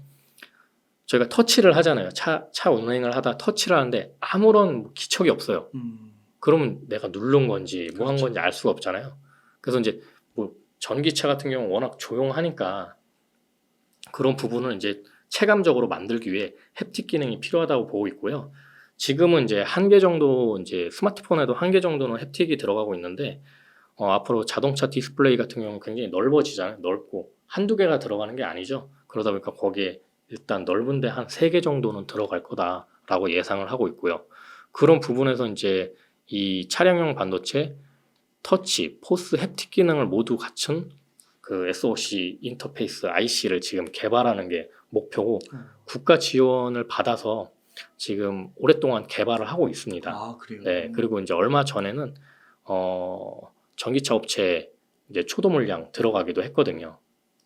저희가 터치를 하잖아요. 차 운행을 하다 터치를 하는데 아무런 기척이 없어요. 그러면 내가 누른 건지 뭐 한 그렇죠. 건지 알 수가 없잖아요. 그래서 이제 뭐 전기차 같은 경우는 워낙 조용하니까 그런 부분을 이제 체감적으로 만들기 위해 햅틱 기능이 필요하다고 보고 있고요. 지금은 이제 한 개 정도 이제 스마트폰에도 한 개 정도는 햅틱이 들어가고 있는데 앞으로 자동차 디스플레이 같은 경우는 굉장히 넓어지잖아요. 넓고 한두 개가 들어가는 게 아니죠. 그러다 보니까 거기에 일단 넓은데 한 3개 정도는 들어갈 거다라고 예상을 하고 있고요. 그런 부분에서 이제 이 차량용 반도체 터치, 포스, 햅틱 기능을 모두 갖춘 그 SoC 인터페이스 IC를 지금 개발하는 게 목표고 국가 지원을 받아서 지금 오랫동안 개발을 하고 있습니다. 아, 그래요? 네, 그리고 이제 얼마 전에는 전기차 업체에 이제 초도 물량 들어가기도 했거든요.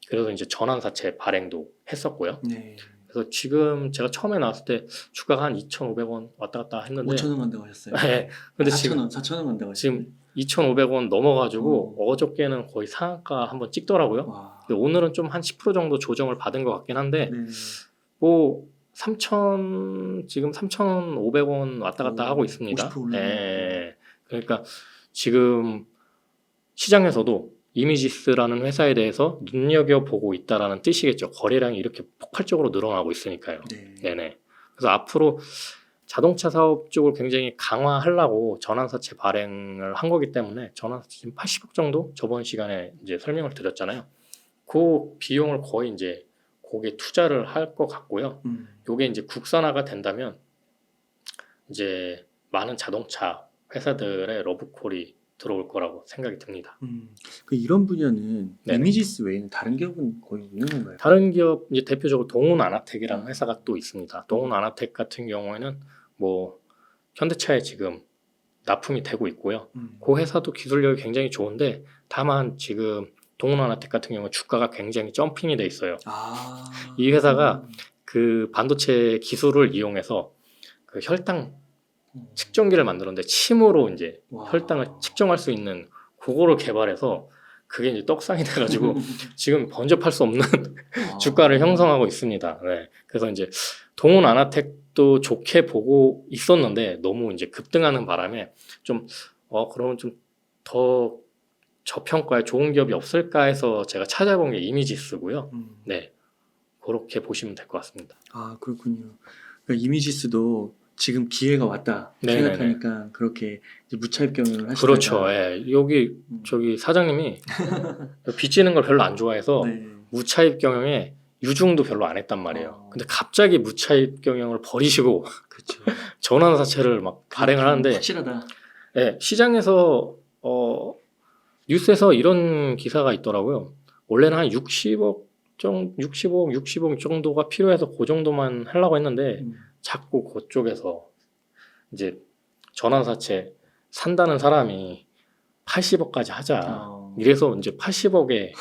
그래서 이제 전환사채 발행도 했었고요. 네. 그래서 지금 제가 처음에 나왔을 때 주가가 한 2,500원 왔다 갔다 했는데 5,000원 간다고 하셨어요? 네, 근데 4,000원, 4,000원 간다고 하셨어요? 지금 2,500원 넘어가지고 어저께는 거의 상한가 한번 찍더라고요. 와. 근데 오늘은 좀 한 10% 정도 조정을 받은 것 같긴 한데 네. 뭐 3,000 지금 3,500원 왔다 갔다 하고 있습니다. 50% 올랐네요. 네. 그러니까 지금 시장에서도 이미지스라는 회사에 대해서 눈여겨보고 있다라는 뜻이겠죠. 거래량이 이렇게 폭발적으로 늘어나고 있으니까요. 네. 네네. 그래서 앞으로 자동차 사업 쪽을 굉장히 강화하려고 전환사채 발행을 한 거기 때문에 전환사채 지금 80억 정도 저번 시간에 이제 설명을 드렸잖아요. 그 비용을 거의 이제 거기에 투자를 할 것 같고요. 요게 이제 국산화가 된다면 이제 많은 자동차 회사들의 러브콜이 들어올 거라고 생각이 듭니다. 그 이런 분야는 네네. 이미지스 외에는 다른 기업은 거의 없는 건가요? 다른 기업 이제 대표적으로 동훈 아나텍이라는 회사가 또 있습니다. 동훈 아나텍 같은 경우에는 뭐 현대차에 지금 납품이 되고 있고요. 그 회사도 기술력이 굉장히 좋은데 다만 지금 동훈 아나텍 같은 경우는 주가가 굉장히 점핑이 돼 있어요. 아. 이 회사가 그 반도체 기술을 이용해서 그 혈당 측정기를 만들었는데 침으로 이제 와. 혈당을 측정할 수 있는 그거를 개발해서 그게 이제 떡상이 돼가지고 지금 번접할 수 없는 주가를 형성하고 있습니다. 네. 그래서 이제 동훈 아나텍도 좋게 보고 있었는데 너무 이제 급등하는 바람에 좀 그러면 좀 더 저평가에 좋은 기업이 없을까 해서 제가 찾아본 게 이미지스고요. 네. 그렇게 보시면 될 것 같습니다. 아, 그렇군요. 그러니까 이미지스도 지금 기회가 왔다 네네네. 생각하니까 그렇게 이제 무차입 경영을 하시다가 그렇죠. 예. 여기 저기 사장님이 빚지는 걸 별로 안 좋아해서 네. 무차입 경영에 유중도 별로 안 했단 말이에요. 근데 갑자기 무차입 경영을 버리시고 그렇죠. 전환사채를 막 발행을 하는데 확실하다. 예, 시장에서 뉴스에서 이런 기사가 있더라고요. 원래는 한 60억 정도가 필요해서 그 정도만 하려고 했는데 자꾸 그쪽에서 이제 전환사채 산다는 사람이 80억까지 하자. 이래서 이제 80억에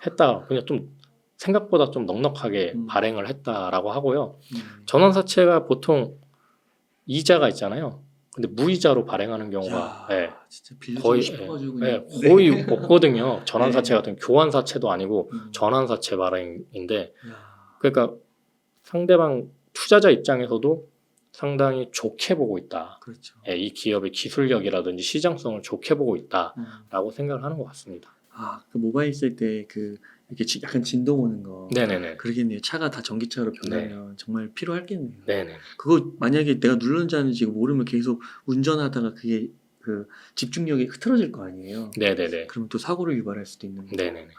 했다. 그냥 좀 생각보다 좀 넉넉하게 발행을 했다라고 하고요. 전환사채가 보통 이자가 있잖아요. 근데 무이자로 발행하는 경우가 진짜 빌려주고 거의 싶어가지고 거의 없거든요. 전환사채 네. 같은 교환사채도 아니고 전환사채 발행인데 야. 그러니까 상대방 투자자 입장에서도 상당히 좋게 보고 있다. 그렇죠. 이 기업의 기술력이라든지 시장성을 좋게 보고 있다라고 생각을 하는 것 같습니다. 아, 그 모바일 쓸 때 그 이렇게 약간 진동 오는 거. 네네네. 그러겠네요. 차가 다 전기차로 변하면 정말 필요하겠네요. 네네. 그거 만약에 내가 눌렀는지 아닌지 모르면 계속 운전하다가 그게 그 집중력이 흐트러질 거 아니에요. 네네네. 그럼 또 사고를 유발할 수도 있는 거. 네네네.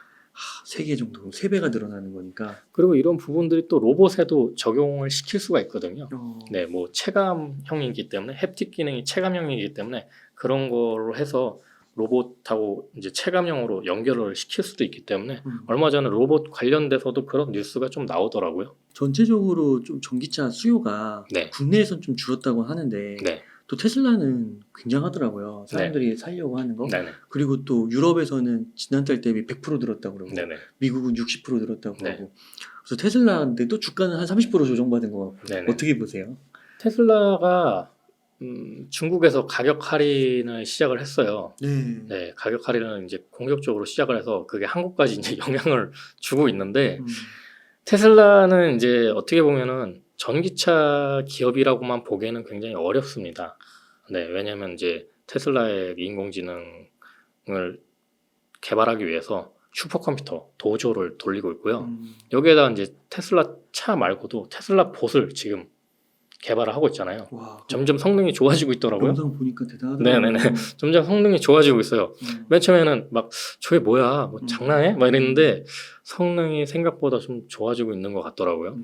3개 정도, 3배가 늘어나는 거니까. 그리고 이런 부분들이 또 로봇에도 적용을 시킬 수가 있거든요. 어. 네, 뭐 체감형이기 때문에 햅틱 기능이 체감형이기 때문에 그런 걸로 해서 로봇하고 이제 체감형으로 연결을 시킬 수도 있기 때문에 얼마 전에 로봇 관련돼서도 그런 뉴스가 좀 나오더라고요. 전체적으로 좀 전기차 수요가 네. 국내에선 좀 줄었다고 하는데 네. 또 테슬라는 굉장하더라고요. 사람들이 살려고 하는 거. 네네. 그리고 또 유럽에서는 지난달 대비 100% 늘었다고 그러고 네네. 미국은 60% 늘었다고 네. 그러고 그래서 테슬라인데도 주가는 한 30% 조정받은 것 같고 네네. 어떻게 보세요? 테슬라가 중국에서 가격 할인을 시작을 했어요. 네. 네, 가격 할인을 이제 공격적으로 시작을 해서 그게 한국까지 이제 영향을 주고 있는데 테슬라는 이제 어떻게 보면은 전기차 기업이라고만 보기에는 굉장히 어렵습니다. 네, 왜냐하면 이제 테슬라의 인공지능을 개발하기 위해서 슈퍼컴퓨터 도조를 돌리고 있고요. 여기에다 이제 테슬라 차 말고도 테슬라 봇을 지금 개발을 하고 있잖아요. 와, 점점 성능이 좋아지고 있더라고요. 영상 보니까 대단하더라고요. 네네네. 점점 성능이 좋아지고 있어요. 맨 처음에는 막 저게 뭐야, 뭐 장난해? 막 이랬는데 성능이 생각보다 좀 좋아지고 있는 것 같더라고요.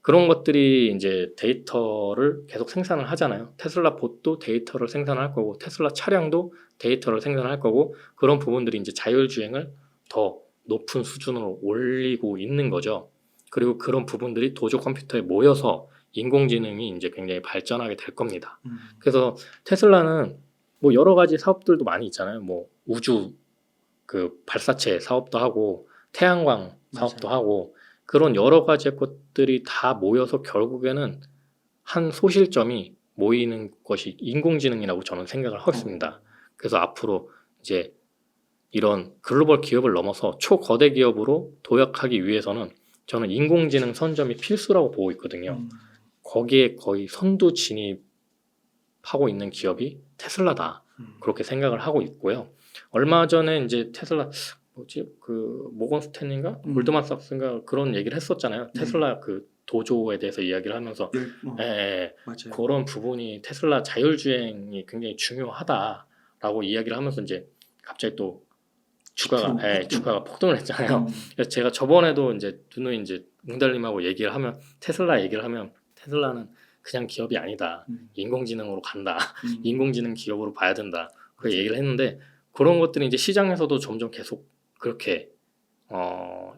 그런 것들이 이제 데이터를 계속 생산을 하잖아요. 테슬라 봇도 데이터를 생산할 거고 테슬라 차량도 데이터를 생산할 거고 그런 부분들이 이제 자율주행을 더 높은 수준으로 올리고 있는 거죠. 그리고 그런 부분들이 도조 컴퓨터에 모여서 인공지능이 이제 굉장히 발전하게 될 겁니다. 그래서 테슬라는 뭐 여러 가지 사업들도 많이 있잖아요. 뭐 우주 그 발사체 사업도 하고 태양광 사업도 맞아요. 하고 그런 여러 가지 것들이 다 모여서 결국에는 한 소실점이 모이는 것이 인공지능이라고 저는 생각을 하고 있습니다. 그래서 앞으로 이제 이런 글로벌 기업을 넘어서 초거대 기업으로 도약하기 위해서는 저는 인공지능 선점이 필수라고 보고 있거든요. 거기에 거의 선두 진입하고 있는 기업이 테슬라다. 그렇게 생각을 하고 있고요. 얼마 전에 이제 테슬라 뭐지 그 모건 스탠리인가 골드만삭스인가 그런 얘기를 했었잖아요. 테슬라 그 도조에 대해서 이야기를 하면서 맞아요. 그런 부분이 테슬라 자율주행이 굉장히 중요하다라고 이야기를 하면서 이제 갑자기 또 주가가 폭등을 했잖아요. 그래서 제가 저번에도 이제 누누이 이제 웅달님하고 얘기를 하면 테슬라 얘기를 하면 테슬라는 그냥 기업이 아니다. 인공지능으로 간다. 인공지능 기업으로 봐야 된다. 그 얘기를 했는데 그런 것들이 이제 시장에서도 점점 계속 그렇게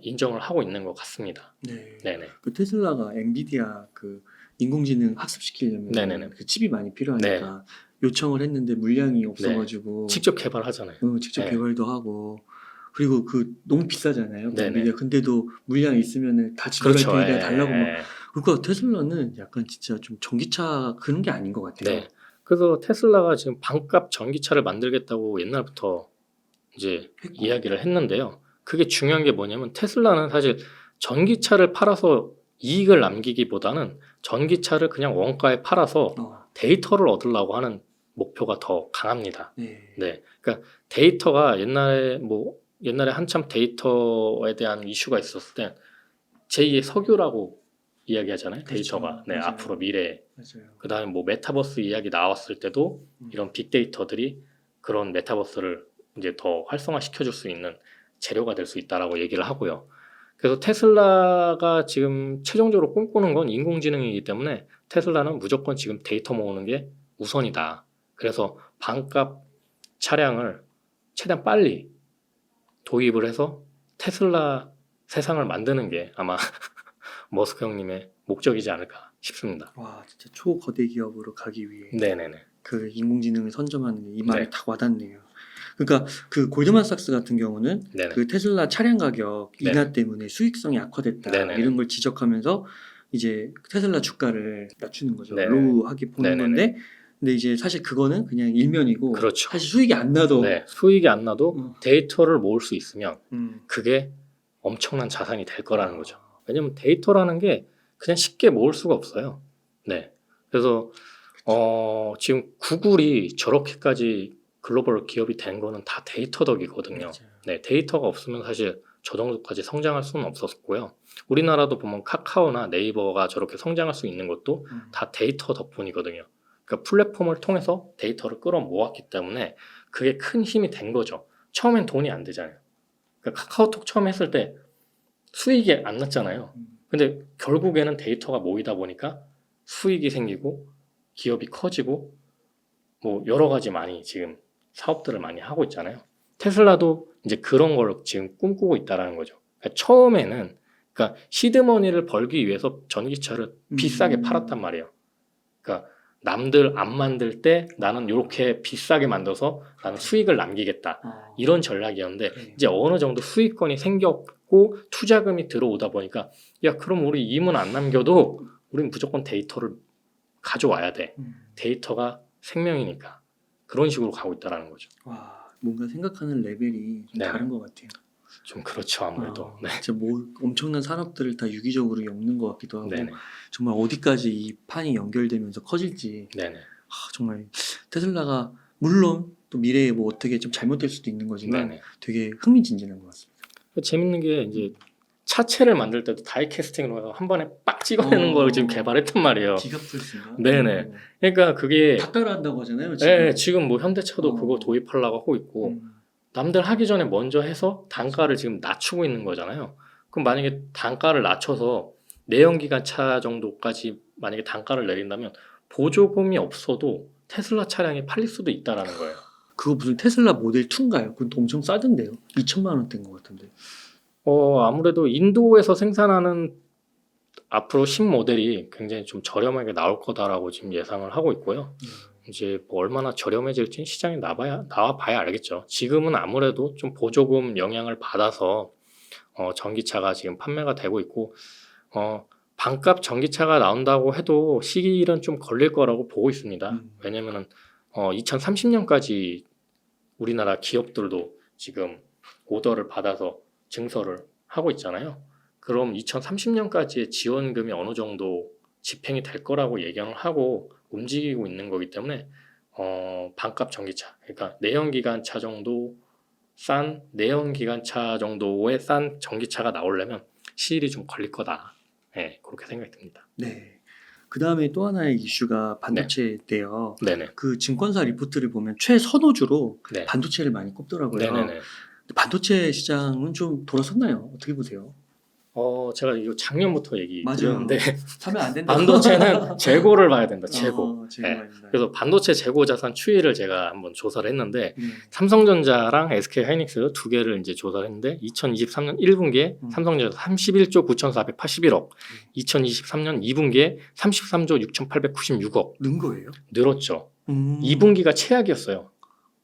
인정을 하고 있는 것 같습니다. 네. 네네. 그 테슬라가 엔비디아 그 인공지능 학습시키려면 네네네. 그 칩이 많이 필요하니까 요청을 했는데 물량이 없어가지고 직접 개발하잖아요. 직접 네. 개발도 하고 그리고 그 너무 비싸잖아요. 그 네네. 엔비디아 근데도 물량 있으면은 다 지불할 그렇죠. 테니까 달라고 막. 그러니까 테슬라는 약간 진짜 좀 전기차 그런 게 아닌 것 같아요. 네. 그래서 테슬라가 지금 반값 전기차를 만들겠다고 옛날부터 이제 이야기를 했는데요. 그게 중요한 게 뭐냐면 테슬라는 사실 전기차를 팔아서 이익을 남기기보다는 전기차를 그냥 원가에 팔아서 데이터를 얻으려고 하는 목표가 더 강합니다. 네. 그러니까 데이터가 옛날에 한참 데이터에 대한 이슈가 있었을 때 제2의 석유라고 이야기하잖아요. 그렇죠. 데이터가. 네, 맞아요. 앞으로 미래. 맞아요. 그다음에 뭐 메타버스 이야기 나왔을 때도 이런 빅데이터들이 그런 메타버스를 이제 더 활성화시켜 줄 수 있는 재료가 될 수 있다라고 얘기를 하고요. 그래서 테슬라가 지금 최종적으로 꿈꾸는 건 인공지능이기 때문에 테슬라는 무조건 지금 데이터 모으는 게 우선이다. 그래서 반값 차량을 최대한 빨리 도입을 해서 테슬라 세상을 만드는 게 아마 머스크 형님의 목적이지 않을까 싶습니다. 와 진짜 초거대 기업으로 가기 위해 네네네. 그 인공지능을 선점하는 이 말이 네. 딱 와닿네요. 그러니까 그 골드만삭스 같은 경우는 네네. 그 테슬라 차량 가격 네네. 인하 때문에 수익성이 악화됐다 네네네. 이런 걸 지적하면서 이제 테슬라 주가를 낮추는 거죠. 네네. 로우하게 보는 네네네. 건데 근데 이제 사실 그거는 그냥 일면이고 그렇죠. 사실 수익이 안 나도 네, 수익이 안 나도 데이터를 모을 수 있으면 음. 그게 엄청난 자산이 될 거라는 거죠. 왜냐면 데이터라는 게 그냥 쉽게 모을 수가 없어요. 네. 그래서 지금 구글이 저렇게까지 글로벌 기업이 된 거는 다 데이터 덕이거든요. 맞아요. 네, 데이터가 없으면 사실 저 정도까지 성장할 수는 없었고요. 우리나라도 보면 카카오나 네이버가 저렇게 성장할 수 있는 것도 다 데이터 덕분이거든요. 그러니까 플랫폼을 통해서 데이터를 끌어모았기 때문에 그게 큰 힘이 된 거죠. 처음엔 돈이 안 되잖아요. 그러니까 카카오톡 처음 했을 때 수익이 안 났잖아요. 근데 결국에는 데이터가 모이다 보니까 수익이 생기고 기업이 커지고 뭐 여러 가지 많이 지금 사업들을 많이 하고 있잖아요. 테슬라도 이제 그런 걸 지금 꿈꾸고 있다라는 거죠. 그러니까 처음에는 그러니까 시드머니를 벌기 위해서 전기차를 비싸게 팔았단 말이에요. 그러니까 남들 안 만들 때 나는 이렇게 비싸게 만들어서 나는 수익을 남기겠다. 이런 전략이었는데 네. 이제 어느 정도 수익권이 생겼고 투자금이 들어오다 보니까 야 그럼 우리 임은 안 남겨도 우린 무조건 데이터를 가져와야 돼. 데이터가 생명이니까 그런 식으로 가고 있다라는 거죠. 와, 뭔가 생각하는 레벨이 좀 네. 다른 것 같아요. 좀 그렇죠 아무래도. 네. 진짜 뭐 엄청난 산업들을 다 유기적으로 엮는 것 같기도 하고 네네. 정말 어디까지 이 판이 연결되면서 커질지 네네. 정말 테슬라가 물론 또 미래에 뭐 어떻게 좀 잘못될 수도 있는 거지만 네네. 되게 흥미진진한 것 같습니다. 재밌는 게 이제 차체를 만들 때도 다이 캐스팅으로 해서 한 번에 빡 찍어내는 걸 지금 개발했단 말이에요. 기가플스인가? 네네. 그러니까 그게 다 따라한다고 하잖아요. 지금. 네, 지금 뭐 현대차도 그거 도입하려고 하고 있고 남들 하기 전에 먼저 해서 단가를 지금 낮추고 있는 거잖아요. 그럼 만약에 단가를 낮춰서 내연기관차 정도까지 만약에 단가를 내린다면 보조금이 없어도 테슬라 차량이 팔릴 수도 있다라는 거예요. 그거 무슨 테슬라 모델 2인가요? 그건 또 엄청 싸던데요. 2천만 원대인 것 같은데. 아무래도 인도에서 생산하는 앞으로 신모델이 굉장히 좀 저렴하게 나올 거다라고 지금 예상을 하고 있고요. 이제 뭐 얼마나 저렴해질지는 시장에 나와봐야 알겠죠. 지금은 아무래도 좀 보조금 영향을 받아서 전기차가 지금 판매가 되고 있고 반값 전기차가 나온다고 해도 시기는 좀 걸릴 거라고 보고 있습니다. 왜냐면은 2030년까지 우리나라 기업들도 지금 오더를 받아서 증설을 하고 있잖아요. 그럼 2030년까지의 지원금이 어느 정도 집행이 될 거라고 예견을 하고 움직이고 있는 거기 때문에 반값 전기차, 그러니까 내연기관차 정도 싼 내연기관차 정도의 싼 전기차가 나오려면 시일이 좀 걸릴 거다. 네, 그렇게 생각이 듭니다. 네. 그 다음에 또 하나의 이슈가 반도체인데요. 네네. 그 증권사 리포트를 보면 최선호주로 네. 반도체를 많이 꼽더라고요. 네네네. 반도체 시장은 좀 돌아섰나요? 어떻게 보세요? 제가 이거 작년부터 얘기 드렸는데 사면 안 된다. 반도체는 재고를 봐야 된다. 재고. 재고가 네. 있나요? 그래서 반도체 재고 자산 추이를 제가 한번 조사를 했는데 삼성전자랑 SK 하이닉스 두 개를 이제 조사를 했는데 2023년 1분기에 삼성전자 31조 9,481억, 2023년 2분기에 33조 6,896억 는 거예요? 늘었죠. 2분기가 최악이었어요.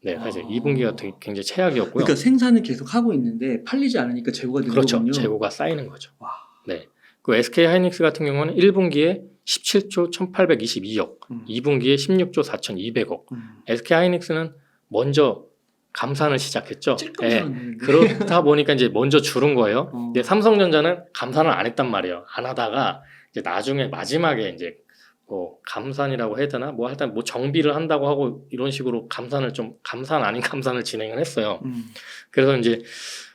네, 사실 2분기가 되게 굉장히 최악이었고요. 그러니까 생산은 계속 하고 있는데 팔리지 않으니까 재고가 는 그렇죠. 거군요. 재고가 쌓이는 거죠. 와. 네. 그 SK 하이닉스 같은 경우는 1분기에 17조 1,822억, 2분기에 16조 4,200억. SK 하이닉스는 먼저 감산을 시작했죠. 네. 그렇다 보니까 이제 먼저 줄은 거예요. 근데 삼성전자는 감산을 안 했단 말이에요. 안 하다가 이제 나중에 마지막에 이제 뭐 감산이라고 해야 되나? 뭐 일단 뭐 정비를 한다고 하고 이런 식으로 감산 아닌 감산을 진행을 했어요. 그래서 이제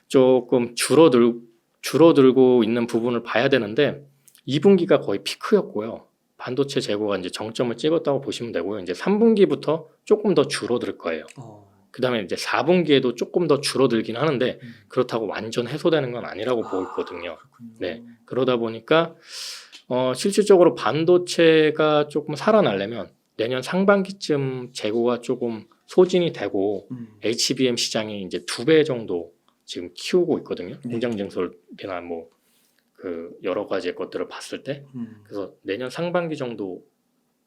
조금 줄어들고 있는 부분을 봐야 되는데 2분기가 거의 피크였고요. 반도체 재고가 이제 정점을 찍었다고 보시면 되고요. 이제 3분기부터 조금 더 줄어들 거예요. 그다음에 이제 4분기에도 조금 더 줄어들긴 하는데 그렇다고 완전 해소되는 건 아니라고 보고 있거든요. 네. 그러다 보니까 실질적으로 반도체가 조금 살아나려면 내년 상반기쯤 재고가 조금 소진이 되고 HBM 시장이 이제 2배 정도 지금 키우고 있거든요. 공장 증설이나 뭐 그 여러 가지 것들을 봤을 때 그래서 내년 상반기 정도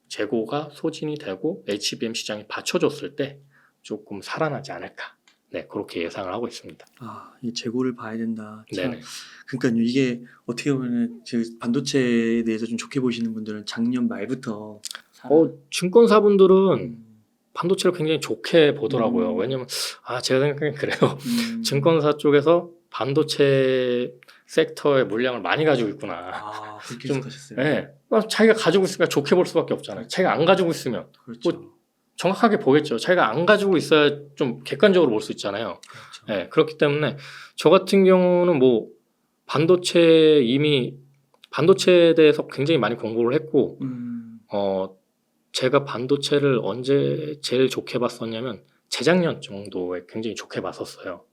재고가 소진이 되고 HBM 시장이 받쳐줬을 때 조금 살아나지 않을까. 네, 그렇게 예상을 하고 있습니다. 이 재고를 봐야 된다. 네네. 그러니까요, 이게 어떻게 보면 반도체에 대해서 좀 좋게 보시는 분들은 작년 말부터 증권사분들은 반도체를 굉장히 좋게 보더라고요. 왜냐면 제가 생각하기엔 그래요. 증권사 쪽에서 반도체 섹터의 물량을 많이 가지고 있구나. 그렇게 좀, 생각하셨어요? 네. 자기가 가지고 있으니까 좋게 볼 수밖에 없잖아요. 자기가 안 가지고 있으면 그렇죠. 정확하게 보겠죠. 자기가 안 가지고 있어야 좀 객관적으로 볼 수 있잖아요. 그렇죠. 네, 그렇기 때문에 저 같은 경우는 뭐 반도체에 대해서 굉장히 많이 공부를 했고 제가 반도체를 언제 제일 좋게 봤었냐면 재작년 정도에 굉장히 좋게 봤었어요.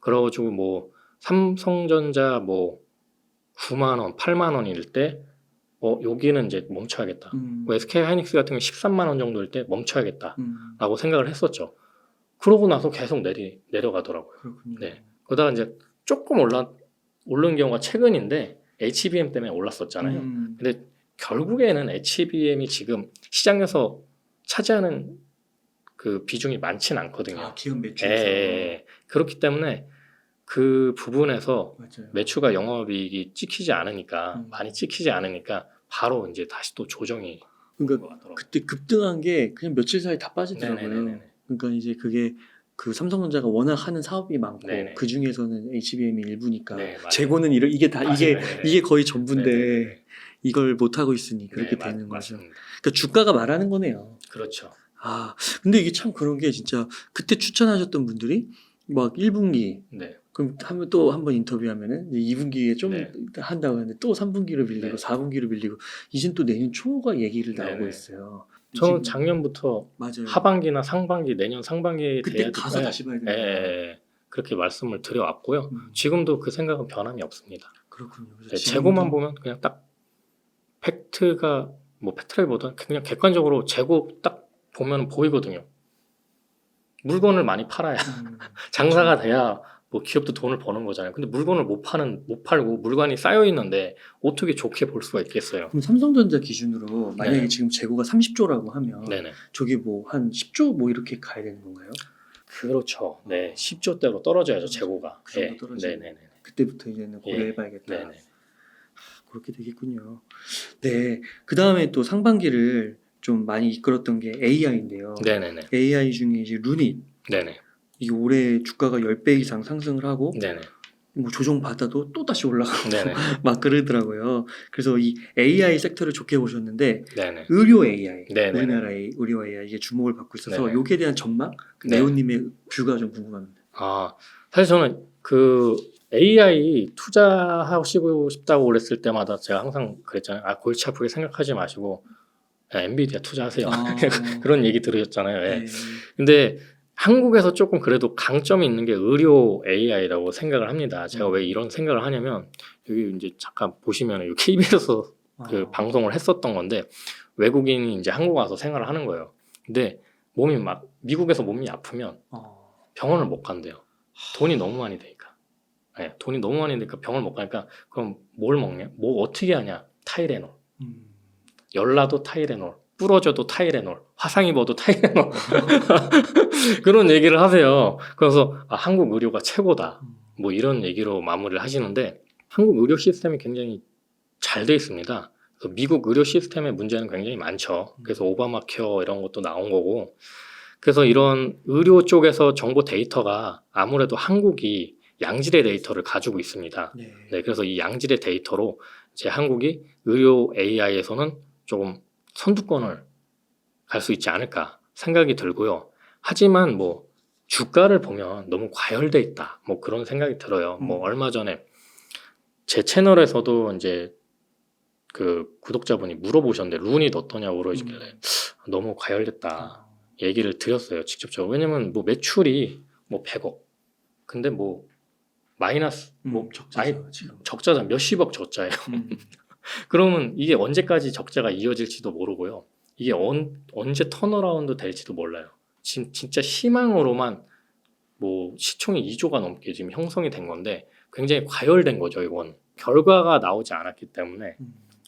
그래가지고 뭐 삼성전자 뭐 9만 원, 8만 원일 때 여기는 이제 멈춰야겠다. 뭐 SK 하이닉스 같은 경우 13만 원 정도일 때 멈춰야겠다라고 생각을 했었죠. 그러고 나서 계속 내려가더라고요. 그렇군요. 네. 그러다가 이제 조금 오른 경우가 최근인데 HBM 때문에 올랐었잖아요. 근데 결국에는 HBM이 지금 시장에서 차지하는 그 비중이 많진 않거든요. 기업 예, 매출에서. 예, 예. 그렇기 때문에 그 부분에서 맞아요. 매출과 영업이익이 찍히지 않으니까 많이 음. 찍히지 않으니까 바로 이제 다시 또 조정이 그러니까 들어가더라고요. 그때 급등한 게 그냥 며칠 사이 다 빠지더라고요. 네네네네. 그러니까 이제 그게 그 삼성전자가 워낙 하는 사업이 많고 네네. 그 중에서는 HBM이 일부니까 네, 맞아요. 재고는 이게 다 맞아요. 네네네. 이게 거의 전부인데 네네네. 이걸 못 하고 있으니 그렇게 네, 되는 거죠. 맞습니다. 그러니까 주가가 말하는 거네요. 그렇죠. 근데 이게 참 그런 게 진짜 그때 추천하셨던 분들이 막 1분기 네. 그럼 또 한 번 인터뷰하면은 이제 2분기에 좀 네. 한다고 하는데 또 3분기로 빌리고 네. 4분기로 빌리고 이젠 또 내년 초가 얘기를 나오고 네네. 있어요. 저는 지금- 작년부터 맞아요. 하반기나 상반기 내년 상반기에 그때 돼야 가서 다시 봐야 되는 예, 거예요. 예, 그렇게 말씀을 드려왔고요. 음, 지금도 그 생각은 변함이 없습니다. 그렇군요. 그래서 네, 지금도- 재고만 보면 그냥 딱 팩트가 뭐 팩트라기보다 그냥 객관적으로 재고 딱 보면 보이거든요. 물건을 많이 팔아야 음, 장사가 돼야 뭐 기업도 돈을 버는 거잖아요. 근데 물건을 못 팔고 물건이 쌓여 있는데 어떻게 좋게 볼 수가 있겠어요? 그럼 삼성전자 기준으로 만약에 네. 지금 재고가 30조라고 하면 네네. 저게 뭐 한 10조 뭐 이렇게 가야 되는 건가요? 그렇죠. 네, 10조대로 떨어져야죠 재고가. 그 정도 네, 떨어지네. 네네네. 그때부터 이제는 예, 고려해봐야겠다. 네네. 그렇게 되겠군요. 네. 그 다음에 또 상반기를 좀 많이 이끌었던 게 AI인데요. 네네네. AI 중에 이제 루닛. 네네. 이게 올해 주가가 10배 이상 상승을 하고 네네. 뭐 조정 받아도 또 다시 올라가고 네네. 막 그러더라고요. 그래서 이 AI 섹터를 좋게 보셨는데 네네. 의료 AI, 네네네. 우리나라의 의료 AI 이게 주목을 받고 있어서 네네. 여기에 대한 전망, 네. 네오님의 뷰가 좀 궁금합니다. 사실 저는 그 AI 투자하시고 싶다고 그랬을 때마다 제가 항상 그랬잖아요. 골치 아프게 생각하지 마시고 그냥 엔비디아 투자하세요. 그런 얘기 들으셨잖아요. 예. 네. 근데 한국에서 조금 그래도 강점이 있는 게 의료 AI라고 생각을 합니다. 제가 왜 이런 생각을 하냐면 여기 이제 잠깐 보시면 KBS에서 그 방송을 했었던 건데 외국인이 이제 한국 와서 생활을 하는 거예요. 근데 몸이 막 미국에서 몸이 아프면 병원을 못 간대요. 돈이 너무 많이 되니까. 네, 돈이 너무 많이 되니까 병을 못 가니까 그럼 뭘 먹냐? 뭐 어떻게 하냐? 타이레놀. 열나도 타이레놀. 부러져도 타이레놀. 화상 입어도 타이레놀. 그런 얘기를 하세요. 그래서 한국 의료가 최고다. 뭐 이런 얘기로 마무리를 하시는데 한국 의료 시스템이 굉장히 잘 돼 있습니다. 그래서 미국 의료 시스템의 문제는 굉장히 많죠. 그래서 오바마 케어 이런 것도 나온 거고. 그래서 이런 의료 쪽에서 정보 데이터가 아무래도 한국이 양질의 데이터를 가지고 있습니다. 네, 그래서 이 양질의 데이터로 이제 한국이 의료 AI에서는 조금 선두권을 갈 수 있지 않을까 생각이 들고요. 하지만 뭐 주가를 보면 너무 과열돼 있다. 뭐 그런 생각이 들어요. 뭐 얼마 전에 제 채널에서도 이제 그 구독자분이 물어보셨는데 룬이 어떠냐고 그러시길래 너무 과열됐다 얘기를 드렸어요. 직접적으로. 왜냐면 뭐 매출이 뭐 100억. 근데 뭐 마이너스 뭐 적자죠, 지금. 적자자 몇십억 적자예요. 그러면 이게 언제까지 적자가 이어질지도 모르고요. 이게 언제 턴어라운드 될지도 몰라요. 진짜 희망으로만 뭐 시총이 2조가 넘게 지금 형성이 된 건데 굉장히 과열된 거죠, 이건. 결과가 나오지 않았기 때문에.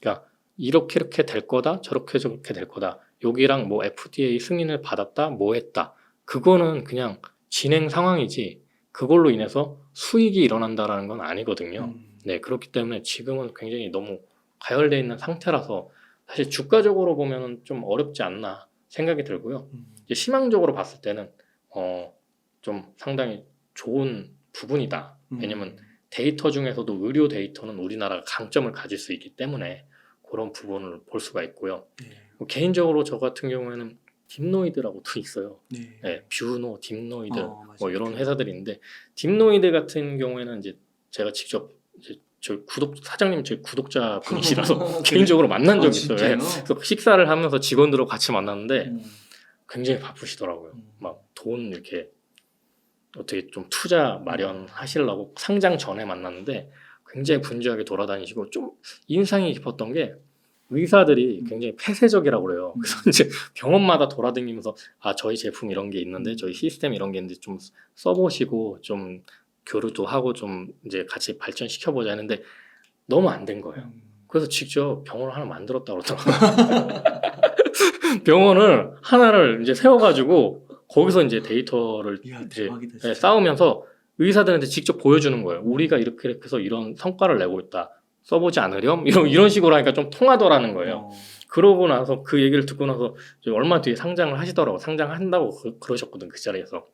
그러니까 이렇게 될 거다, 저렇게 될 거다. 여기랑 뭐 FDA 승인을 받았다, 뭐 했다. 그거는 그냥 진행 상황이지 그걸로 인해서 수익이 일어난다라는 건 아니거든요. 네, 그렇기 때문에 지금은 굉장히 너무 과열되어 있는 상태라서 사실 주가적으로 보면은 좀 어렵지 않나 생각이 들고요. 이제 희망적으로 봤을 때는 좀 상당히 좋은 부분이다. 왜냐면 데이터 중에서도 의료 데이터는 우리나라가 강점을 가질 수 있기 때문에 그런 부분을 볼 수가 있고요. 뭐 개인적으로 저 같은 경우에는 딥노이드라고도 있어요. 네, 뷰노, 딥노이드 뭐 이런 회사들이 있는데 딥노이드 같은 경우에는 이제 제가 직접 이제 저 사장님 제 구독자 분이시라서 개인적으로 만난 적이 있어요. 네. 그래서 식사를 하면서 직원들하고 같이 만났는데 굉장히 바쁘시더라고요. 막 돈 이렇게 어떻게 좀 투자 마련하시려고 상장 전에 만났는데 굉장히 분주하게 돌아다니시고 좀 인상이 깊었던 게 의사들이 굉장히 폐쇄적이라고 그래요. 그래서 이제 병원마다 돌아다니면서 저희 제품 이런 게 있는데 저희 시스템 이런 게 있는데 좀 써보시고 좀 교류도 하고 좀 이제 같이 발전시켜 보자 했는데 너무 안 된 거예요. 그래서 직접 병원을 하나 만들었다고 그러더라고요. 병원을 하나를 이제 세워가지고 거기서 이제 데이터를 이야, 이제 대박이다, 진짜. 쌓으면서 의사들한테 직접 보여주는 거예요. 우리가 이렇게 해서 이런 성과를 내고 있다. 써보지 않으렴? 이런 식으로 하니까 좀 통하더라는 거예요. 그러고 나서 그 얘기를 듣고 나서 이제 얼마 뒤에 상장을 하시더라고. 상장한다고 그러셨거든, 그 자리에서.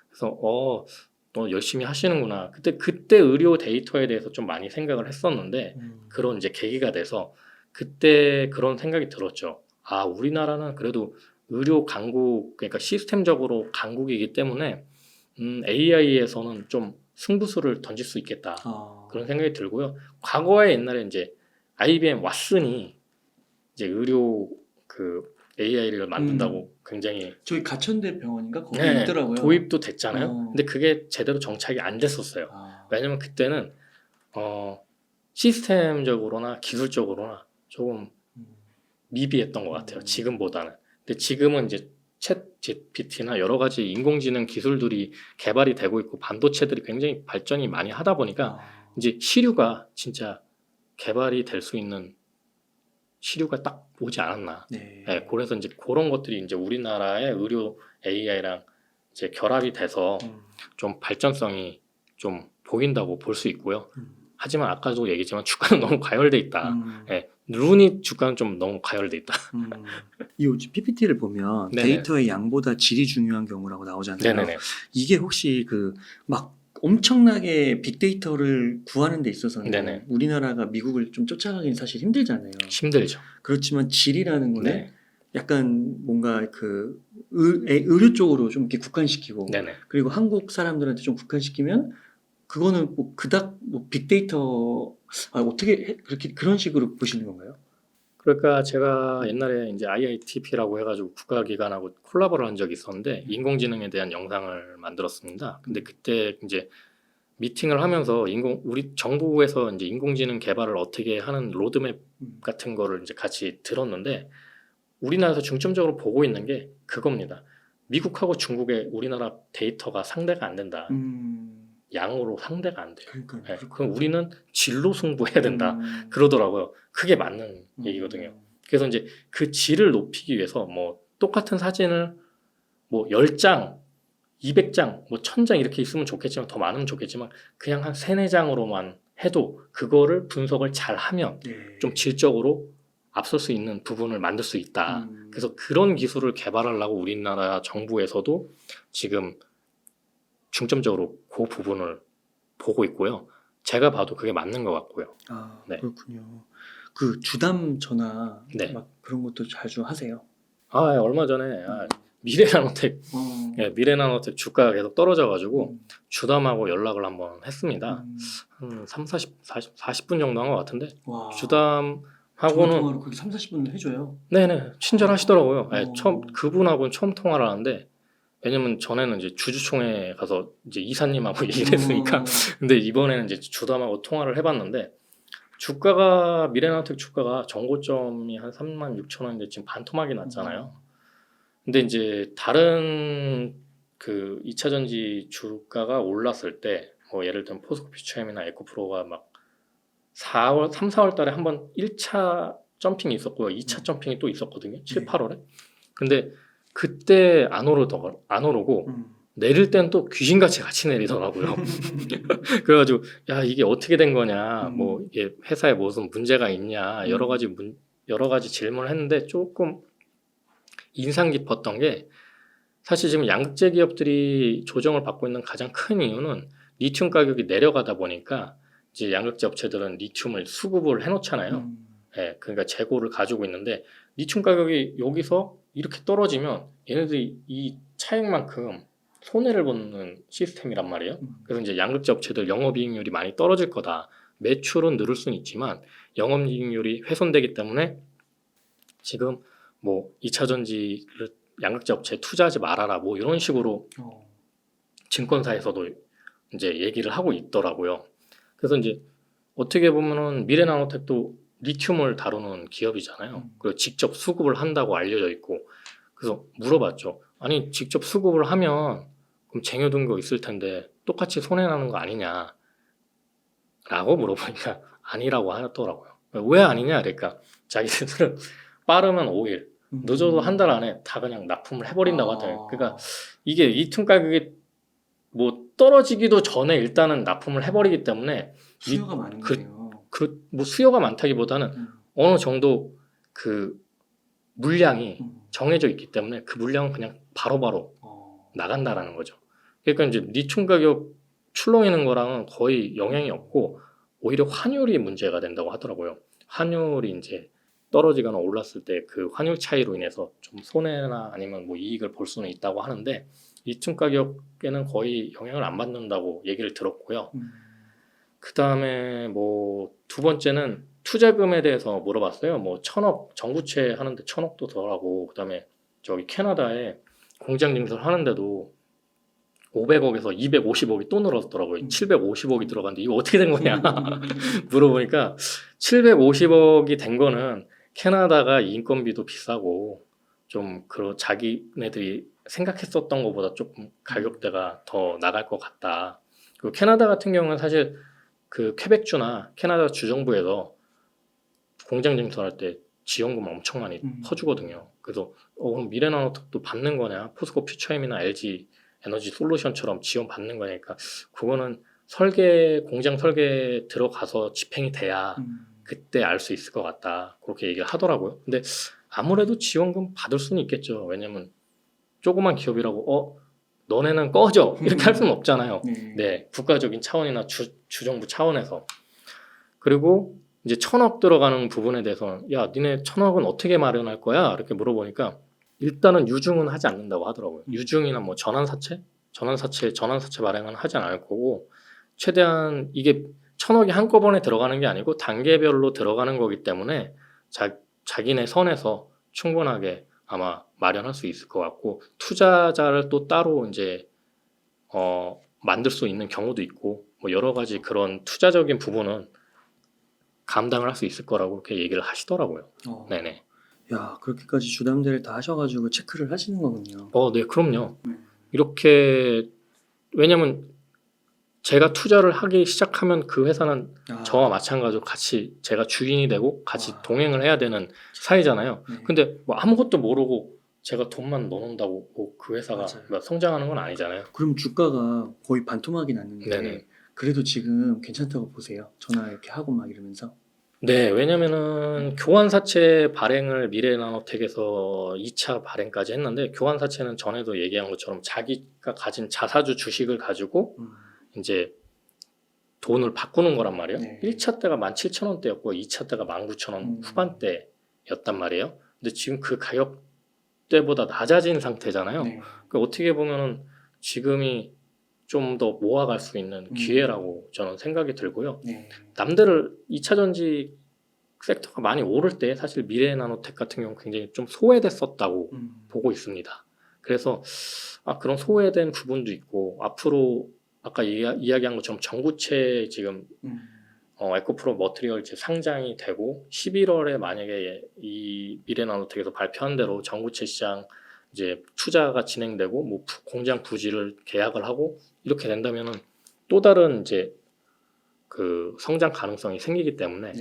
그래서 너 열심히 하시는구나. 그때 의료 데이터에 대해서 좀 많이 생각을 했었는데 그런 이제 계기가 돼서 그때 그런 생각이 들었죠. 우리나라는 그래도 의료 강국, 그러니까 시스템적으로 강국이기 때문에 AI에서는 좀 승부수를 던질 수 있겠다. 그런 생각이 들고요. 과거에 옛날에 이제 IBM 왓슨이 이제 의료 그 AI를 만든다고 굉장히 저희 가천대 병원인가 거기 네, 있더라고요. 도입도 됐잖아요. 근데 그게 제대로 정착이 안 됐었어요. 왜냐면 그때는 시스템적으로나 기술적으로나 조금 미비했던 것 같아요. 지금보다는. 근데 지금은 이제 챗 GPT나 여러 가지 인공지능 기술들이 개발이 되고 있고 반도체들이 굉장히 발전이 많이 하다 보니까 이제 시류가 진짜 개발이 될 수 있는 시류가 딱 오지 않았나. 네. 네, 그래서 이제 그런 것들이 이제 우리나라의 의료 AI랑 이제 결합이 돼서 좀 발전성이 좀 보인다고 볼 수 있고요. 하지만 아까도 얘기했지만 주가는 너무 과열돼 있다. 네, 루니 주가는 좀 너무 과열돼 있다. 이 PPT를 보면 네네. 데이터의 양보다 질이 중요한 경우라고 나오잖아요. 네네네. 이게 혹시 그 막 엄청나게 빅데이터를 구하는 데 있어서는 네네. 우리나라가 미국을 좀 쫓아가기는 사실 힘들잖아요. 힘들죠. 그렇지만 질이라는 거는 네. 약간 뭔가 그 의료 쪽으로 좀 이렇게 국한시키고 네네. 그리고 한국 사람들한테 좀 국한시키면 그거는 뭐 그닥 뭐 빅데이터 어떻게 그렇게 그런 식으로 보시는 건가요? 그러니까 제가 옛날에 이제 IITP라고 해가지고 국가기관하고 콜라보를 한 적이 있었는데 인공지능에 대한 영상을 만들었습니다. 근데 그때 이제 미팅을 하면서 우리 정부에서 이제 인공지능 개발을 어떻게 하는 로드맵 같은 거를 이제 같이 들었는데 우리나라에서 중점적으로 보고 있는 게 그겁니다. 미국하고 중국의 우리나라 데이터가 상대가 안 된다. 양으로 상대가 안 돼요. 그러니까 네, 그럼 우리는 질로 승부해야 된다. 그러더라고요. 그게 맞는 얘기거든요. 그래서 이제 그 질을 높이기 위해서 뭐 똑같은 사진을 뭐 10장, 200장, 뭐 1000장 이렇게 있으면 좋겠지만 더 많으면 좋겠지만 그냥 한 3, 4장으로만 해도 그거를 분석을 잘 하면 좀 질적으로 앞설 수 있는 부분을 만들 수 있다. 그래서 그런 기술을 개발하려고 우리나라 정부에서도 지금 중점적으로 그 부분을 보고 있고요. 제가 봐도 그게 맞는 것 같고요. 네. 그렇군요. 그 주담 전화 네. 막 그런 것도 자주 하세요? 얼마 전에 미래나노텍 미래나노텍 주가가 계속 떨어져가지고 주담하고 연락을 한번 했습니다. 한 40분 정도 한 것 같은데 와. 주담하고는 통화로 그렇게 3, 40분을 해줘요? 네네 친절하시더라고요. 오. 처음 그분하고는 처음 통화를 하는데 왜냐면 전에는 이제 주주총회 가서 이제 이사님하고 얘기를 했으니까 근데 이번에는 이제 주담하고 통화를 해봤는데 주가가 미래나노텍 주가가 정고점이 한 36,000원인데 지금 반토막이 났잖아요. 근데 이제 다른 그 2차전지 주가가 올랐을 때 뭐 예를 들면 포스코퓨처엠이나 에코프로가 막 3, 4월 달에 한번 1차 점핑이 있었고요. 2차 점핑이 또 있었거든요. 7, 8월에. 근데 그때 안 오르고 내릴 땐 또 귀신같이 같이 내리더라고요. 그래가지고 야 이게 어떻게 된 거냐, 뭐 이게 회사에 무슨 문제가 있냐 여러 가지 질문을 했는데 조금 인상 깊었던 게 사실 지금 양극재 기업들이 조정을 받고 있는 가장 큰 이유는 리튬 가격이 내려가다 보니까 이제 양극재 업체들은 리튬을 수급을 해놓잖아요. 예, 그러니까 재고를 가지고 있는데 리튬 가격이 여기서 이렇게 떨어지면 얘네들이 이 차익만큼 손해를 보는 시스템이란 말이에요. 그래서 이제 양극재 업체들 영업이익률이 많이 떨어질 거다. 매출은 늘을 수는 있지만 영업이익률이 훼손되기 때문에 지금 뭐 2차전지를 양극재 업체에 투자하지 말아라 뭐 이런 식으로 증권사에서도 이제 얘기를 하고 있더라고요. 그래서 이제 어떻게 보면은 미래나노텍도 리튬을 다루는 기업이잖아요. 그리고 직접 수급을 한다고 알려져 있고 그래서 물어봤죠. 아니 직접 수급을 하면 그럼 쟁여둔 거 있을 텐데 똑같이 손해나는 거 아니냐 라고 물어보니까 아니라고 하더라고요. 왜 아니냐 그러니까 자기들은 빠르면 5일 늦어도 한 달 안에 다 그냥 납품을 해버린다고 하더라고요. 그러니까 이게 리튬 가격이 뭐 떨어지기도 전에 일단은 납품을 해버리기 때문에 수요가 많은 그- 거예요. 뭐 수요가 많다기보다는 어느 정도 그 물량이 정해져 있기 때문에 그 물량은 그냥 바로바로 나간다라는 거죠. 그러니까 이제 리튬 가격 출렁이는 거랑은 거의 영향이 없고 오히려 환율이 문제가 된다고 하더라고요. 환율이 이제 떨어지거나 올랐을 때 그 환율 차이로 인해서 좀 손해나 아니면 뭐 이익을 볼 수는 있다고 하는데 리튬 가격에는 거의 영향을 안 받는다고 얘기를 들었고요. 그 다음에 뭐 두 번째는 투자금에 대해서 물어봤어요. 뭐 1,000억 정부채 하는데 1,000억도 더라고. 그 다음에 저기 캐나다에 공장 증설 하는데도 500억에서 250억이 또 늘었더라고요. 750억이 들어갔는데 이거 어떻게 된 거냐 물어보니까 750억이 된 거는 캐나다가 인건비도 비싸고 좀 그런 자기네들이 생각했었던 것보다 조금 가격대가 더 나갈 것 같다. 그리고 캐나다 같은 경우는 사실 그 퀘벡주나 캐나다 주정부에서 공장 증설할 때 지원금 엄청 많이 퍼주거든요. 그래서 그럼 미래나노텍도 받는 거냐? 포스코 퓨처엠이나 LG 에너지 솔루션처럼 지원 받는 거니까 그거는 공장 설계 들어가서 집행이 돼야 그때 알 수 있을 것 같다. 그렇게 얘기를 하더라고요. 근데 아무래도 지원금 받을 수는 있겠죠. 왜냐면 조그만 기업이라고 너네는 꺼져 이렇게 할 수는 없잖아요. 네, 국가적인 차원이나 주정부 차원에서. 그리고 이제 1,000억 들어가는 부분에 대해서 야 니네 1,000억은 어떻게 마련할 거야? 이렇게 물어보니까 일단은 유증은 하지 않는다고 하더라고요. 유증이나 뭐 전환사채 발행은 하지 않을 거고 최대한 이게 1,000억이 한꺼번에 들어가는 게 아니고 단계별로 들어가는 거기 때문에 자기네 선에서 충분하게 아마 마련할 수 있을 것 같고 투자자를 또 따로 이제 만들 수 있는 경우도 있고 뭐 여러 가지 그런 투자적인 부분은 감당을 할 수 있을 거라고 그렇게 얘기를 하시더라고요. 네네. 야, 그렇게까지 주담대를 다 하셔가지고 체크를 하시는 거군요. 네, 그럼요. 이렇게 왜냐면 제가 투자를 하기 시작하면 그 회사는 저와 마찬가지로 같이 제가 주인이 되고 같이 동행을 해야 되는 사이잖아요. 근데 뭐 아무것도 모르고 제가 돈만 넣어놓는다고 뭐그 회사가 뭐 성장하는 건 아니잖아요. 그럼 주가가 거의 반토막이 났는데 네네. 그래도 지금 괜찮다고 보세요? 전화 이렇게 하고 막 이러면서? 네, 왜냐면은 교환사채 발행을 미래나노텍에서 2차 발행까지 했는데 교환사채는 전에도 얘기한 것처럼 자기가 가진 자사주 주식을 가지고 이제 돈을 바꾸는 거란 말이에요. 1차 때가 17,000원대였고 2차 때가 19,000원 후반대였단 말이에요. 근데 지금 그 가격대보다 낮아진 상태잖아요. 그러니까 어떻게 보면은 지금이 좀 더 모아갈 수 있는 기회라고 저는 생각이 들고요. 남들을 2차 전지 섹터가 많이 오를 때 사실 미래나노텍 같은 경우 굉장히 좀 소외됐었다고 보고 있습니다. 그래서 그런 소외된 부분도 있고 앞으로 아까 이야기한 것처럼 전구체 지금 에코프로 머티리얼 이제 상장이 되고 11월에 만약에 이 미래나노텍에서 발표한 대로 전구체 시장 이제 투자가 진행되고 뭐 공장 부지를 계약을 하고 이렇게 된다면은 또 다른 이제 그 성장 가능성이 생기기 때문에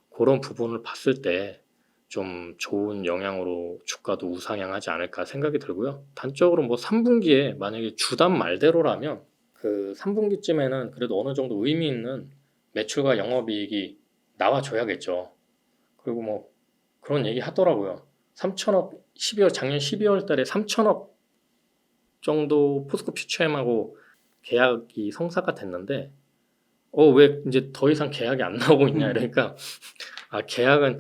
그런 부분을 봤을 때 좀 좋은 영향으로 주가도 우상향하지 않을까 생각이 들고요. 단적으로 뭐 3분기에 만약에 주담 말대로라면 그 3분기쯤에는 그래도 어느 정도 의미 있는 매출과 영업이익이 나와줘야겠죠. 그리고 뭐 그런 얘기 하더라고요. 3천억 작년 12월 달에 3천억 정도 포스코 퓨처엠하고 계약이 성사가 됐는데 왜 이제 더 이상 계약이 안 나오고 있냐 이러니까 계약은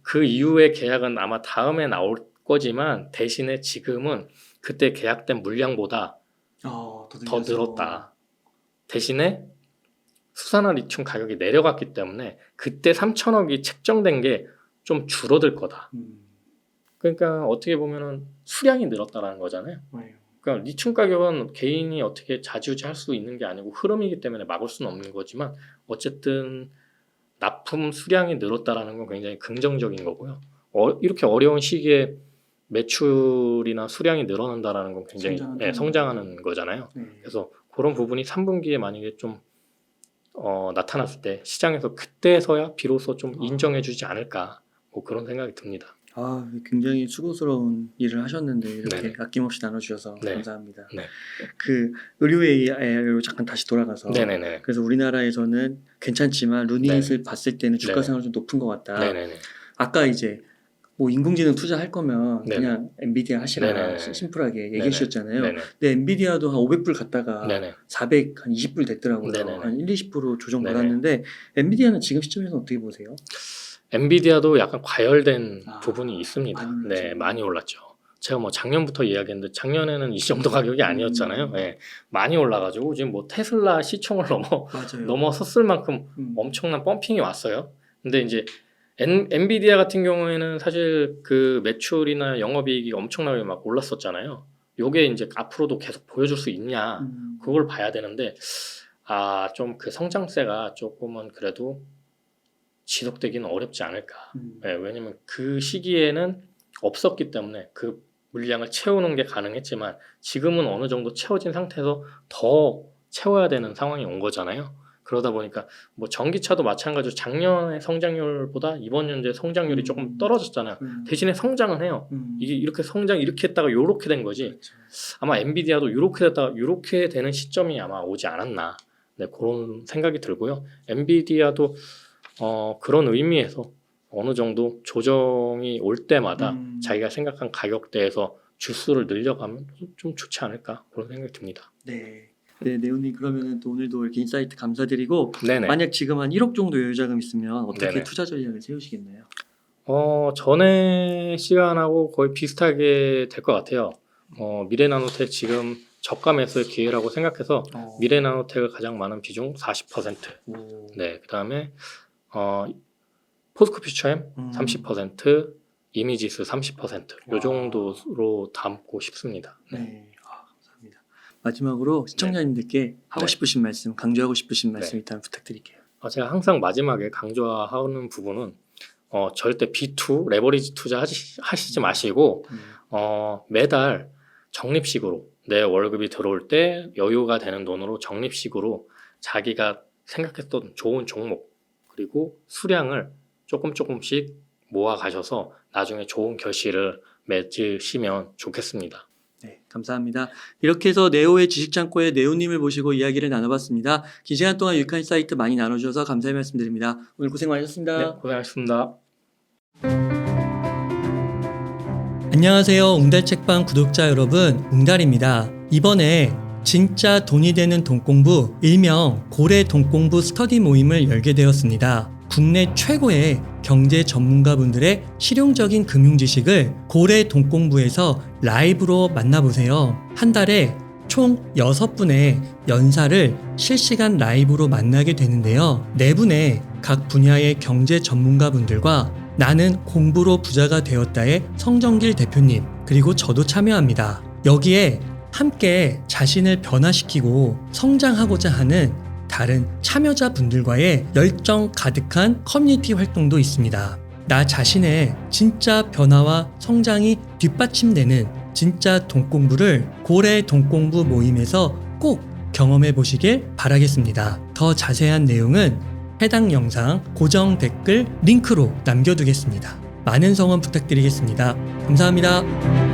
그 이후의 계약은 아마 다음에 나올 거지만 대신에 지금은 그때 계약된 물량보다 더 늘었다. 대신에 수산화 리튬 가격이 내려갔기 때문에 그때 3천억이 책정된 게 좀 줄어들 거다. 그러니까 어떻게 보면은 수량이 늘었다라는 거잖아요. 그러니까 리튬 가격은 개인이 어떻게 좌지우지할 수 있는 게 아니고 흐름이기 때문에 막을 수는 없는 거지만 어쨌든 납품 수량이 늘었다라는 건 굉장히 긍정적인 거고요. 이렇게 어려운 시기에 매출이나 수량이 늘어난다라는 건 굉장히 성장하는 거잖아요. 그래서 그런 부분이 3분기에 만약에 좀 나타났을 때 시장에서 그때서야 비로소 좀 인정해주지 않을까 뭐 그런 생각이 듭니다. 아, 굉장히 수고스러운 일을 하셨는데 이렇게 네네. 아낌없이 나눠주셔서 네. 감사합니다. 네. 그 의료 AI로 잠깐 다시 돌아가서 네네네. 그래서 우리나라에서는 괜찮지만 루닛을 봤을 때는 주가 상황이 좀 높은 것 같다. 네네네. 아까 이제 뭐 인공지능 투자할 거면 네네. 그냥 엔비디아 하시라 네네. 심플하게 얘기해 주셨잖아요. 네네. 근데 엔비디아도 한 500불 갔다가 네네. 420불 됐더라고요. 네네네. 한 1-20% 조정 네네. 받았는데 엔비디아는 지금 시점에서 어떻게 보세요? 엔비디아도 약간 과열된 아, 부분이 있습니다. 많이 올랐죠. 네, 많이 올랐죠. 제가 뭐 작년부터 이야기했는데 작년에는 이 정도 가격이 아니었잖아요. 네, 많이 올라가지고 지금 뭐 테슬라 시총을 맞아요. 넘어섰을 만큼 엄청난 펌핑이 왔어요. 근데 이제 엔비디아 같은 경우에는 사실 그 매출이나 영업이익이 엄청나게 막 올랐었잖아요. 요게 이제 앞으로도 계속 보여줄 수 있냐 그걸 봐야 되는데 좀 그 성장세가 조금은 그래도 지속되기는 어렵지 않을까. 네, 왜냐면 그 시기에는 없었기 때문에 그 물량을 채우는 게 가능했지만 지금은 어느 정도 채워진 상태에서 더 채워야 되는 상황이 온 거잖아요. 그러다 보니까 뭐 전기차도 마찬가지로 작년의 성장률보다 이번 연도의 성장률이 조금 떨어졌잖아요. 대신에 성장은 해요. 이게 이렇게 이렇게 했다가 요렇게 된 거지. 그렇죠. 아마 엔비디아도 요렇게 됐다가 요렇게 되는 시점이 아마 오지 않았나. 네, 그런 생각이 들고요. 엔비디아도 그런 의미에서 어느 정도 조정이 올 때마다 자기가 생각한 가격대에서 주수를 늘려가면 좀 좋지 않을까 그런 생각이 듭니다. 네. 네, 네오님 그러면은 또 오늘도 이렇게 인사이트 감사드리고 네네. 만약 지금 한 1억 정도 여유자금 있으면 어떻게 네네. 투자 전략을 세우시겠나요? 전에 시간하고 거의 비슷하게 될 것 같아요. 미래나노텍 지금 저가 매수의 기회라고 생각해서 미래나노텍을 가장 많은 비중 40%. 오. 네, 그다음에 포스코퓨처엠 30%, 이미지스 30%. 요 정도로 담고 싶습니다. 네. 감사합니다. 마지막으로 시청자님들께 하고 싶으신 말씀, 강조하고 싶으신 말씀 일단 부탁드릴게요. 제가 항상 마지막에 강조하는 부분은 절대 B2 레버리지 투자 하시지 마시고 매달 적립식으로 내 월급이 들어올 때 여유가 되는 돈으로 적립식으로 자기가 생각했던 좋은 종목 그리고 수량을 조금씩 모아 가셔서 나중에 좋은 결실을 맺으시면 좋겠습니다. 네, 감사합니다. 이렇게 해서 네오의 지식창고의 네오님을 모시고 이야기를 나눠봤습니다. 긴 시간 동안 유익한 사이트 많이 나눠주셔서 감사의 말씀드립니다. 오늘 고생 많으셨습니다. 네, 고생하셨습니다. 안녕하세요. 웅달책방 구독자 여러분, 웅달입니다. 이번에 진짜 돈이 되는 돈공부, 일명 고래 돈공부 스터디 모임을 열게 되었습니다. 국내 최고의 경제 전문가분들의 실용적인 금융 지식을 고래 돈공부에서 라이브로 만나보세요. 한 달에 총 6분의 연사를 실시간 라이브로 만나게 되는데요. 4분의 각 분야의 경제 전문가분들과 나는 공부로 부자가 되었다의 성정길 대표님, 그리고 저도 참여합니다. 여기에 함께 자신을 변화시키고 성장하고자 하는 다른 참여자분들과의 열정 가득한 커뮤니티 활동도 있습니다. 나 자신의 진짜 변화와 성장이 뒷받침되는 진짜 돈공부를 고래 돈공부 모임에서 꼭 경험해 보시길 바라겠습니다. 더 자세한 내용은 해당 영상 고정 댓글 링크로 남겨두겠습니다. 많은 성원 부탁드리겠습니다. 감사합니다.